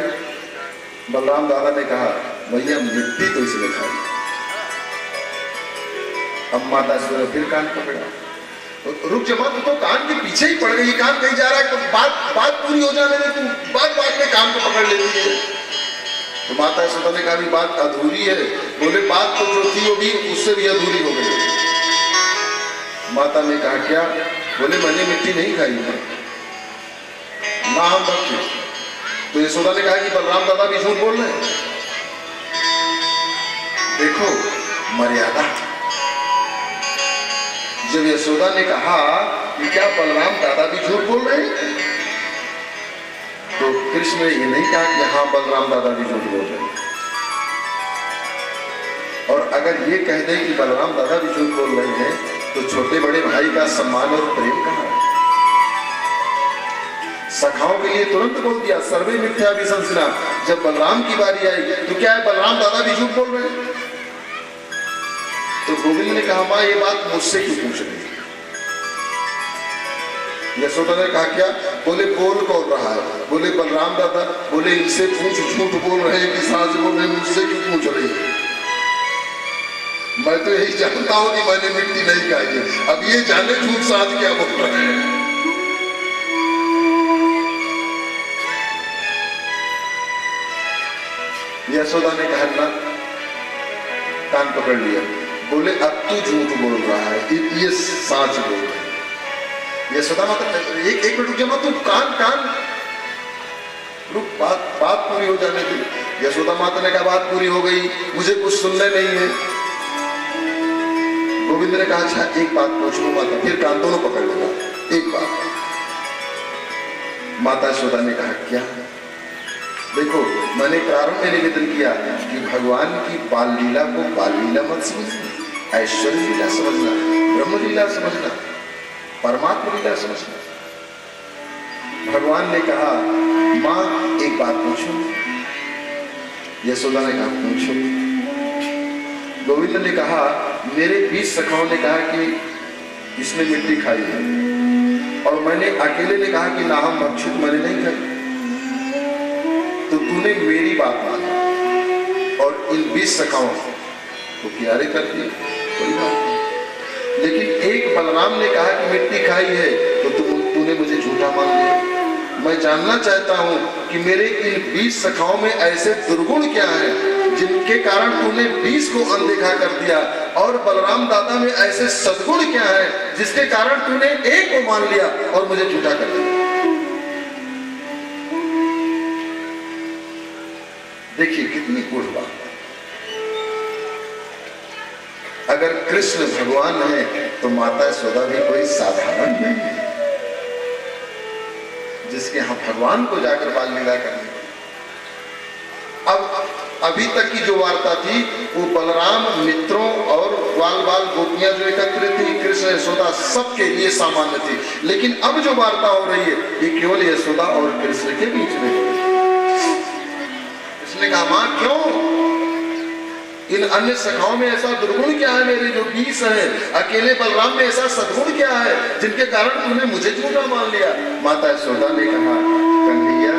बलराम दादा ने कहा भैया मिट्टी तो इसने खाई। अब माता सूर्य फिर कान पकड़ा। रुक जमा, तो कान के पीछे ही पड़ गई। कान कहीं जा रहा है, तो बात पूरी हो जाने में तुम बात में कान को पकड़ लेती है। तो माता सूर्य ने कहा बात अधूरी है। बोले बात तो जो थी वो भी उससे भी अधूरी हो गई। माता ने कहा क्या? बोले मैंने मिट्टी नहीं खाई है ना हम बच्चे। तो यशोदा ने कहा कि बलराम दादा भी झूठ बोल रहे हैं। देखो मर्यादा। जब यशोदा ने कहा कि क्या बलराम दादा भी झूठ बोल रहे हैं, तो कृष्ण ने ये नहीं कहा कि हाँ बलराम दादा भी झूठ बोल रहे हैं। और अगर ये कह दे कि बलराम दादा भी झूठ बोल रहे हैं, तो छोटे बड़े भाई का सम्मान और प्रेम कहाँ है? सखाओं के लिए तुरंत बोल दिया सर्वे मिथ्या विसंसिना। जब बलराम की बारी आई तो क्या है बलराम दादा भी झूठ बोल रहे हैं? तो गोविंद ने कहा मां ये बात मुझसे क्यों पूछ रही है? यशोदा ने कहा क्या? बोले बोल कौन रहा है? बोले बलराम दादा। बोले इनसे पूछ झूठ बोल रहे हैं कि साच बोल रहे हैं, मुझसे क्यों पूछ रही है? मैं तो यही जानता हूं कि मैंने मिट्टी नहीं खाई है। अब ये जाने झूठ साच क्या बोल रहे हैं। यशोदा ने कहा ना, कान पकड़ लिया। बोले अब तू झूठ बोल रहा है, ये साच बोल रहा है। यशोदा मतलब एक मिनट जमा, तू कान रुक, बात पूरी हो जाने दी। यशोदा माता ने कहा बात पूरी हो गई, मुझे कुछ सुनने नहीं है। गोविंद ने कहा अच्छा एक बात पूछ लूं माता। फिर कान दोनों पकड़ लेगा। एक बात। माता यशोदा ने कहा क्या? देखो मैंने प्रारंभ में निवेदन किया कि भगवान की बाल लीला को बाल लीला मत समझना, ऐश्वर्य लीला समझना, ब्रह्म लीला समझना, परमात्मा लीला समझना। भगवान ने कहा मां एक बात पूछो। यशोदा ने कहा पूछो। गोविंद ने कहा मेरे 20 सखाओं ने कहा कि इसने मिट्टी खाई है, और मैंने अकेले ने कहा कि ना हम भक्षित मैंने नहीं खाई। तो तूने मेरी बात मानी और इन 20 सखाओं को प्यारे कर दिए, कोई बात नहीं। लेकिन एक बलराम ने कहा कि मिट्टी खाई है, तो तूने मुझे झूठा मान लिया। मैं जानना चाहता हूं कि मेरे इन 20 सखाओं में ऐसे दुर्गुण क्या है जिनके कारण तूने 20 को अनदेखा कर दिया, और बलराम दादा में ऐसे सद्गुण क्या है जिसके कारण तूने एक को मान लिया और मुझे झूठा कर दिया। देखिए कितनी गूढ़ बात। अगर कृष्ण भगवान है तो माता यशोदा भी कोई साधारण नहीं है जिसके यहां भगवान को जाकर बाल लीला करनी। अब अभी तक की जो वार्ता थी वो बलराम मित्रों और ग्वाल बाल गोपियां जो एकत्रित थी, कृष्ण यशोदा सबके लिए सामान्य थी। लेकिन अब जो वार्ता हो रही है ये केवल यशोदा और कृष्ण के बीच में हो रही है। उसने कहा मां क्यों? इन अन्य सखाओं में ऐसा दुर्गुण क्या है? मेरे जो 20 हैं, अकेले बलराम में ऐसा सद्गुण क्या है जिनके कारण तूने मुझे झूठा मान लिया? माता यशोदा ने कहा कन्हैया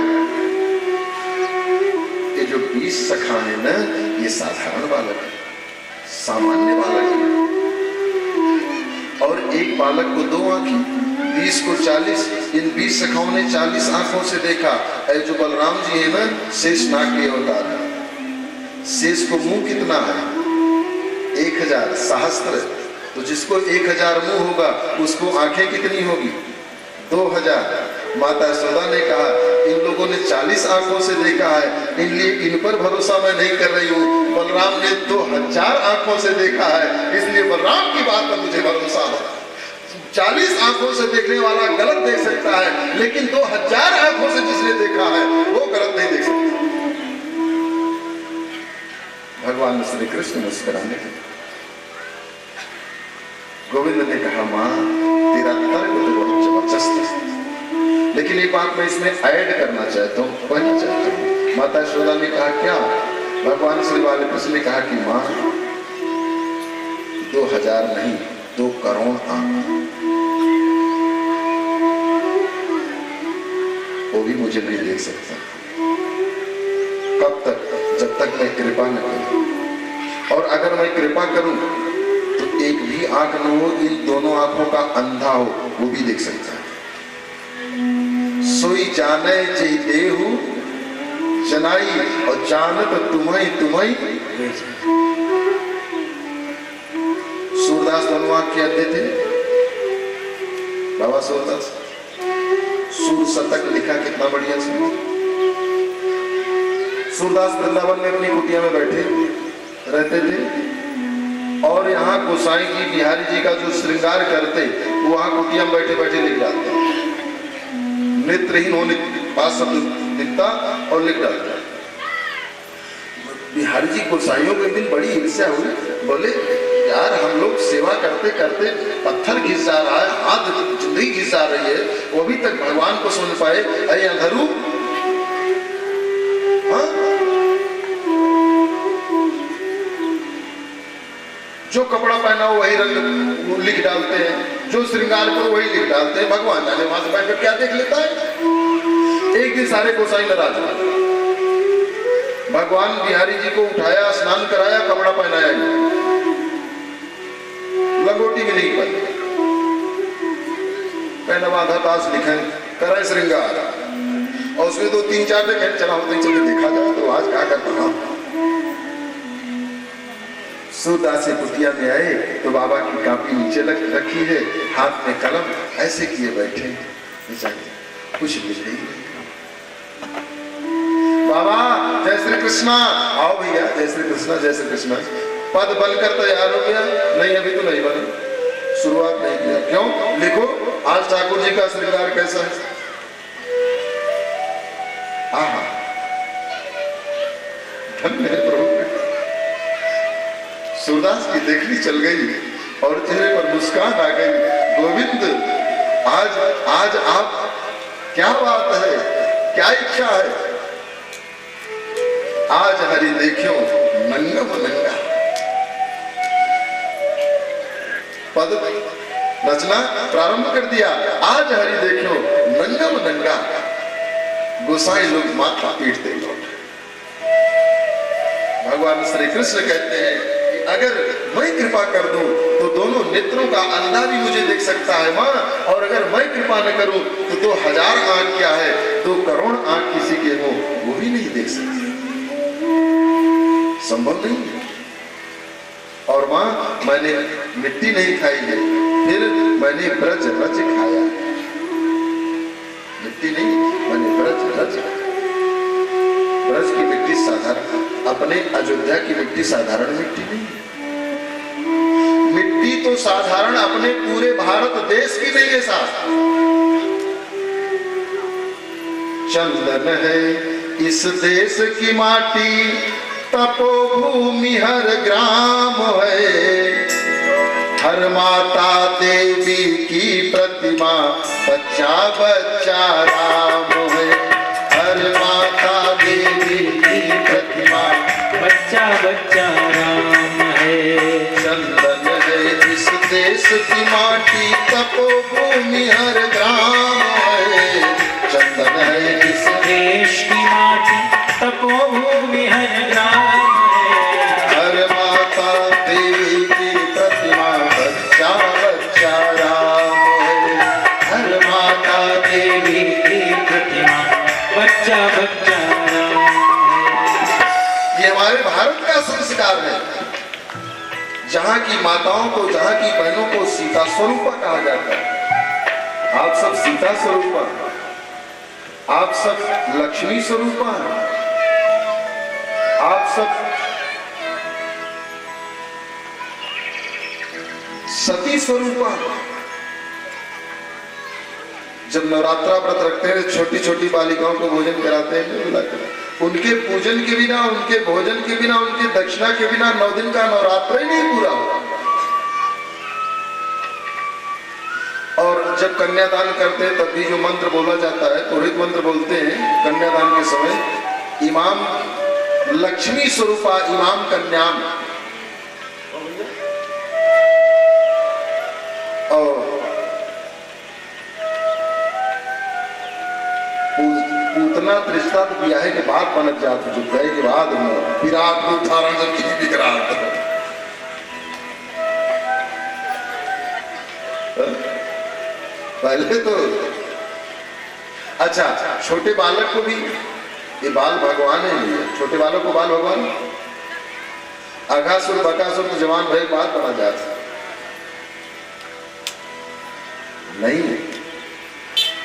ये जो 20 सखा है ना, ये साधारण बालक है, सामान्य बालक है। और एक बालक को 2 आंखें, 20 को 40। इन 20 सखाओं ने 40 आंखों से देखा। जो बलराम जी है ना, शेष नाग के अवतार है। शेष को मुंह कितना है? 1000 सहस्त्र। तो जिसको 1000 मुंह होगा उसको आंखें कितनी होगी? 2000। माता यशोदा ने कहा इन लोगों ने 40 आंखों से देखा है, इसलिए इन पर भरोसा मैं नहीं कर रही हूँ। बलराम ने 2000 आंखों से देखा है, इसलिए बलराम की बात पर मुझे भरोसा है। 40 आंखों से देखने वाला गलत देख सकता है, लेकिन 2000 आंखों से जिसने देखा है वो गलत नहीं देख सकता। भगवान श्री कृष्ण मुस्कुराने लगे। गोविंद ने कहा मां तेरा तर्क तो बहुत जबरदस्त है, लेकिन एक बात मैं इसमें ऐड करना चाहता हूँ, कहना चाहता हूँ। माता यशोदा ने कहा क्या? भगवान श्री बालकृष्ण ने कहा कि मां 2000 नहीं 2 करोड़ आंख वो भी मुझे नहीं देख सकता। कब तक? जब तक मैं कृपा न करूं, और अगर मैं कृपा करूं तो एक भी आंख न हो, इन दोनों आंखों का अंधा हो वो भी देख सकता है। सोई जाने चही देहु जनाई, और जानत तुम्हें सूरदास दोनों आंख के अंधे थे। बाबा सूरदास सूर शतक लिखा, कितना बढ़िया सुना। सूरदास वृंदावन में अपनी कुटिया में बैठे रहते थे, और यहाँ गोसाई जी बिहारी जी का जो श्रृंगार करते वो वहां कुटिया में बैठे बैठे लिख डालते, नेत्रहीन होने पास सब दिखता और लिख डालता। बिहारी जी गोसाइयों को एक दिन बड़ी ईर्ष्या हुई, बोले यार हम लोग सेवा करते करते पत्थर घिस जा रहा है, हाथ जिंदगी घिस जा रही है, वो अभी तक भगवान को सुन पाए। अरे अंधरू, जो कपड़ा पहना हो वही रंग लिख डालते हैं, जो श्रृंगार करो वही लिख डालते हैं। भगवान जाने वहां से बैठ कर क्या देख लेता है। एक दिन सारे गोसाई नाराज हुए, भगवान बिहारी जी को उठाया, स्नान कराया, कपड़ा पहनाया, लंगोटी भी नहीं पाई, पहना आधा ताश लिखे, कराए श्रृंगार, और उसमें 2-3-4 दिन चला होते चले देखा जाए तो आज क्या कर रहा। सूरदास से कुटिया में आए तो बाबा की कापी नीचे रखी है, हाथ में कलम, ऐसे किए बैठे, कुछ लिख नहीं। बाबा जय श्री कृष्णा, आओ भैया, जय श्री कृष्णा, जय श्री कृष्णा। पद बनकर तैयार हो गया? नहीं, अभी तो नहीं बना, शुरुआत नहीं किया। क्यों? लिखो आज ठाकुर जी का श्रृंगार कैसा है। आहा, धन्य है प्रभु। सूरदास की देखनी चल गई और चेहरे पर मुस्कान आ गई। गोविंद आज आप, क्या बात है, क्या इच्छा है? आज हरि देखियो नंगम नंगा। पद रचना प्रारंभ कर दिया, आज हरि देखियो नंगम नंगा। गोसाई लोग माथा पीटते लौटे। भगवान श्री कृष्ण कहते हैं अगर मैं कृपा कर दूं तो दोनों नेत्रों का अंधा भी मुझे देख सकता है मां, और अगर मैं कृपा न करूं तो 2000 आंख क्या है, 2 करोड़ आंख किसी के हो वो भी नहीं देख सकते, संभव नहीं है। और मां मैंने मिट्टी नहीं खाई है, फिर मैंने ब्रज रज खाया। मिट्टी नहीं, मैंने ब्रज रज खाया। ब्रज की मिट्टी साधारण, अपने अयोध्या की मिट्टी साधारण मिट्टी नहीं, मिट्टी तो साधारण अपने पूरे भारत देश की नहीं है साथ। चंदन है इस देश की माटी, तपोभूमि हर ग्राम है, हर माता देवी की प्रतिमा, बच्चा बच्चा राम है। हर माता देवी की प्रतिमा, बच्चा बच्चा राम है। चंदन है इस देश की माटी, तपोभूमि हर ग्राम है। चंदन है इस देश की माटी, तपोभूमि हर ग्राम है। हर माता देवी की प्रतिमा, बच्चा बच्चा राम है। हर माता देवी की प्रतिमा, बच्चा बच्चा राम है। ये हमारे भारत का संस्कार है, जहाँ की माताओं को, जहाँ की बहनों को सीता स्वरूपा कहा जाता है। आप सब सीता स्वरूपा, आप सब लक्ष्मी स्वरूपा हैं, आप सब सती स्वरूपा हैं। जब नवरात्रा व्रत रखते हैं छोटी छोटी बालिकाओं को भोजन कराते हैं, बुलाकर उनके पूजन के बिना, उनके भोजन के बिना, उनके दक्षिणा के बिना 9 दिन का नवरात्र ही नहीं पूरा होगा। और जब कन्यादान करते हैं तब भी जो मंत्र बोला जाता है, पुरोहित मंत्र बोलते हैं कन्यादान के समय, इमाम लक्ष्मी स्वरूपा इमाम कन्याम। और पूतना त्रिष्टा तो ब्याह के बाद बनत जात, जो ब्याह के बाद विराट रूप धारण जब की विकराल। पहले तो अच्छा, छोटे बालक को भी ये बाल भगवान है लिया, छोटे बालक को बाल भगवान। अघासुर बकासुर तो जवान भाई बात बना जाता नहीं।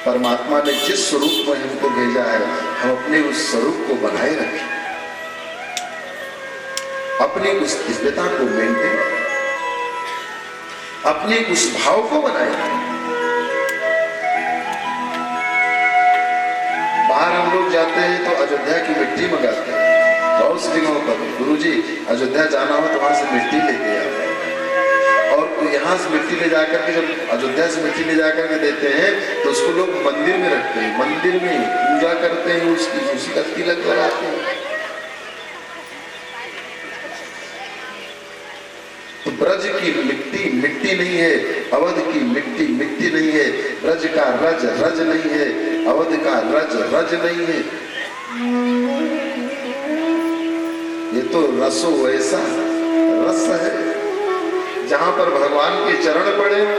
परमात्मा ने जिस स्वरूप में हमको भेजा है, हम अपने उस स्वरूप को बनाए रखें, अपनी उस दिव्यता को मेंटेन, अपने उस भाव को बनाए रखें। बाहर हम लोग जाते हैं तो अयोध्या की मिट्टी मंगाते हैं, बहुत सी जगहों पर गुरुजी अयोध्या जाना हो तो वहां से मिट्टी लेके आओ, और तो यहाँ से मिट्टी ले जाकर के, जब अयोध्या से मिट्टी ले जाकर के देते हैं तो उसको लोग मंदिर में रखते हैं, मंदिर में पूजा करते हैं, उसकी उसी का तिलक लगाते हैं। तो ब्रज की मिट्टी मिट्टी नहीं है, अवध की मिट्टी मिट्टी नहीं है, ब्रज का रज रज नहीं है, अवध का रज रज नहीं है। ये तो रसो ऐसा रस है, जहां पर भगवान के चरण पड़े हो,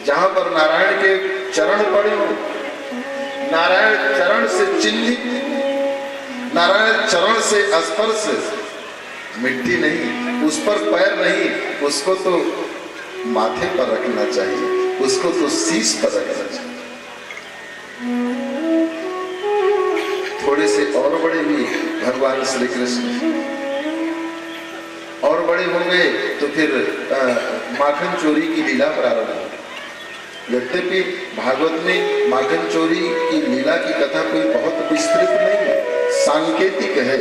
जहां पर नारायण के चरण पड़े हो, नारायण चरण से चिन्हित, नारायण चरण से स्पर्श, मिट्टी नहीं, उस पर पैर नहीं, उसको तो माथे पर रखना चाहिए, उसको तो शीश पर रखना चाहिए। थोड़े से और बड़े भी भगवान श्री कृष्ण, और बड़े होंगे तो फिर माखन चोरी की लीला प्रारंभ हो। यद्यपि भागवत में माखन चोरी की लीला की कथा कोई बहुत विस्तृत नहीं है, सांकेतिक है।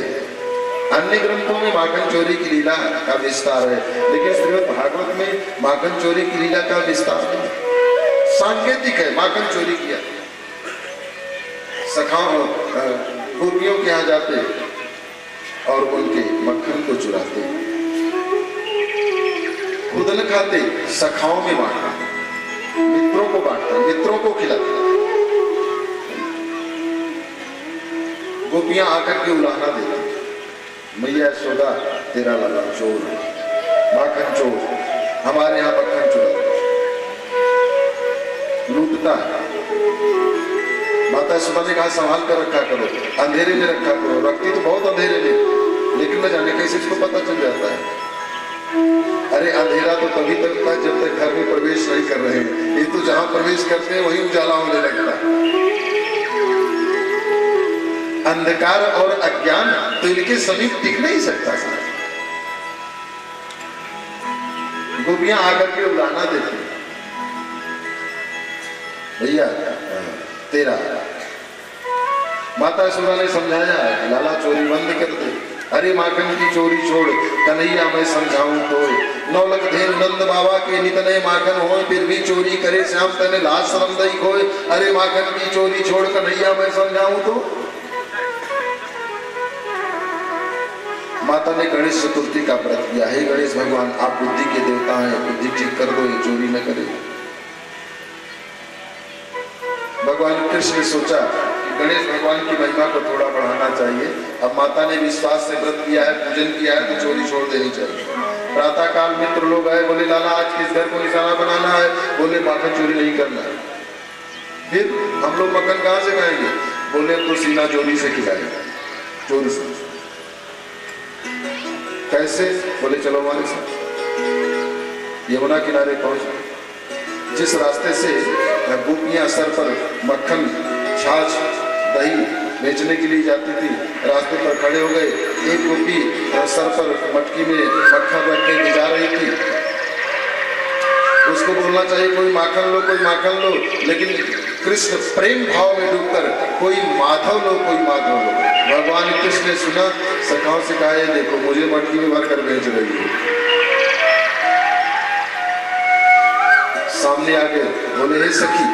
अन्य ग्रंथों में माखन चोरी की लीला का विस्तार है, लेकिन श्रीमद् भागवत में माखन चोरी की लीला का विस्तार नहीं, सांकेतिक है। माखन चोरी किया, सखाओं गोपियों के यहाँ जाते और उनके मक्खन को चुराते, खुद न खाते, सखाओं में बांटता, मित्रों को बांटता, मित्रों को खिलाता। गोपियां आकर के उलाहना देती, मैया सोदा तेरा लगा चोर, माखन चोर, हमारे यहाँ मक्खन चुराता, लूटता है। माता सुधा ने कहा संभाल कर रखा करो, अंधेरे में रखा करो। रखती तो बहुत अंधेरे में, लेकिन न जाने कैसे इसको पता चल जाता है। अरे अंधेरा तो तभी तक था जब तक घर में प्रवेश नहीं कर रहे हैं, ये तो जहां प्रवेश करते हैं वहीं उजाला होने लगता है। अंधकार और अज्ञान तो इनके समीप टिक नहीं सकता। गोपियां आकर के उलाहना देती, भैया तेरा। माता सुधा ने समझाया, लाला चोरी बंद कर दे, अरे माखन की चोरी छोड़, कन्हैया मैं समझाऊं तो। 9 लख धेनु नंद बाबा के नितने माखन होए, फिर भी चोरी करे श्याम तने लाज शर्म दई खोए। अरे माखन की चोरी छोड़, कन्हैया मैं समझाऊं तो। माता ने गणेश चतुर्थी का व्रत किया, हे गणेश भगवान आप बुद्धि के देवता हैं, बुद्धि ठीक कर दो, ये चोरी न करे। भगवान कृष्ण ने सोचा कि गणेश भगवान की महिमा को थोड़ा बढ़ाना चाहिए। अब माता ने विश्वास से व्रत किया है, पूजन किया है, तो चोरी छोड़ देनी चाहिए। प्रातः काल मित्र लोग आए, बोले लाला आज किस घर को निशाना बनाना है? बोले माखन चोरी नहीं करना है। फिर हम लोग मक्खन कहाँ से खाएंगे? बोले तो सीना चोरी से खिलाएंगे, चोरी से। कैसे? बोले चलो हमारे साथ। यमुना किनारे पहुंचे, जिस रास्ते से गोपियां सर पर मक्खन छाछ दही बेचने के लिए जाती थी, रास्ते पर खड़े हो गए, एक गोपी सर पर मटकी में मक्खन रख के जा रही थी। उसको बोलना चाहिए कोई माखन लो, कोई माखन लो, लेकिन कृष्ण प्रेम भाव में डूबकर कोई माधव लो, कोई माधव लो। भगवान कृष्ण ने सुना, सखाओं से कहा, देखो मुझे मटकी में भरकर बेच रही है। सामने आ गए, बोले हे सखी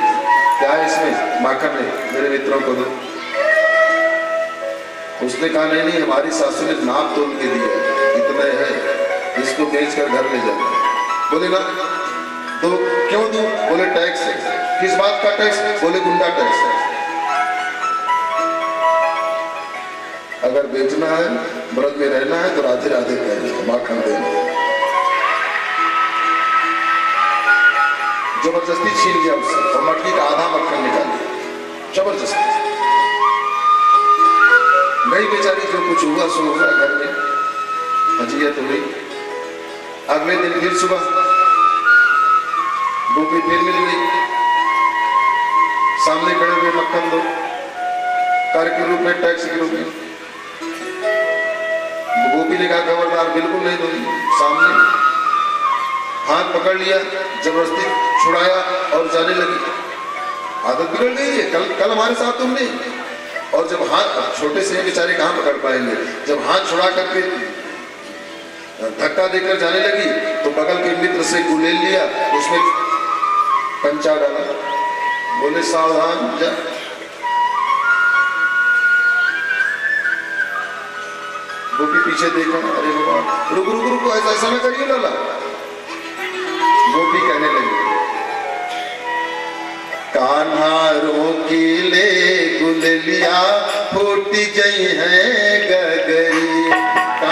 क्या है इसमें? माखन है, मेरे मित्रों को दो। उसने कहा नहीं नहीं, हमारी सासू ने नाप तोल के दिया, इतना है, इसको बेचकर घर ले जाना। बोले ना दो। क्यों दूं? बोले टैक्स है। किस बात का टैक्स? बोले गुंडा टैक्स है। अगर बेचना है, व्रत में रहना है तो राधे राधे कहना, माखन देना। जबरदस्ती छीन लिया उससे और मटकी का आधा मक्खन निकाल लिया, जबरदस्ती। गई बेचारी, जो कुछ हुआ सो हुआ, घर में हजियत हुई। अगले दिन फिर सुबह गोपी फिर मिल गई, सामने खड़े हुए, मक्खन दो, कर के रूप में, टैक्स के रूप में। गोपी ने कहा खबरदार, बिल्कुल नहीं दूंगी। सामने हाथ पकड़ लिया, जबरदस्ती छुड़ाया और जाने लगी। आदत बिगड़ गई है, कल हमारे साथ तुमने। और जब हाथ, छोटे से बेचारे कहाँ पकड़ पाएंगे, जब हाथ छुड़ा करके धक्का देकर जाने लगी तो बगल के मित्र से गुलेल लिया, उसमें पंचा डाला, बोले सावधान जा। गोपी पीछे देखा, अरे बाबा रुक रुक रुक, ऐसा ना करिए लाला। गोपी कहने लगी, कान्हा रोकी ले गुलेलिया, फूट गई है गगरी।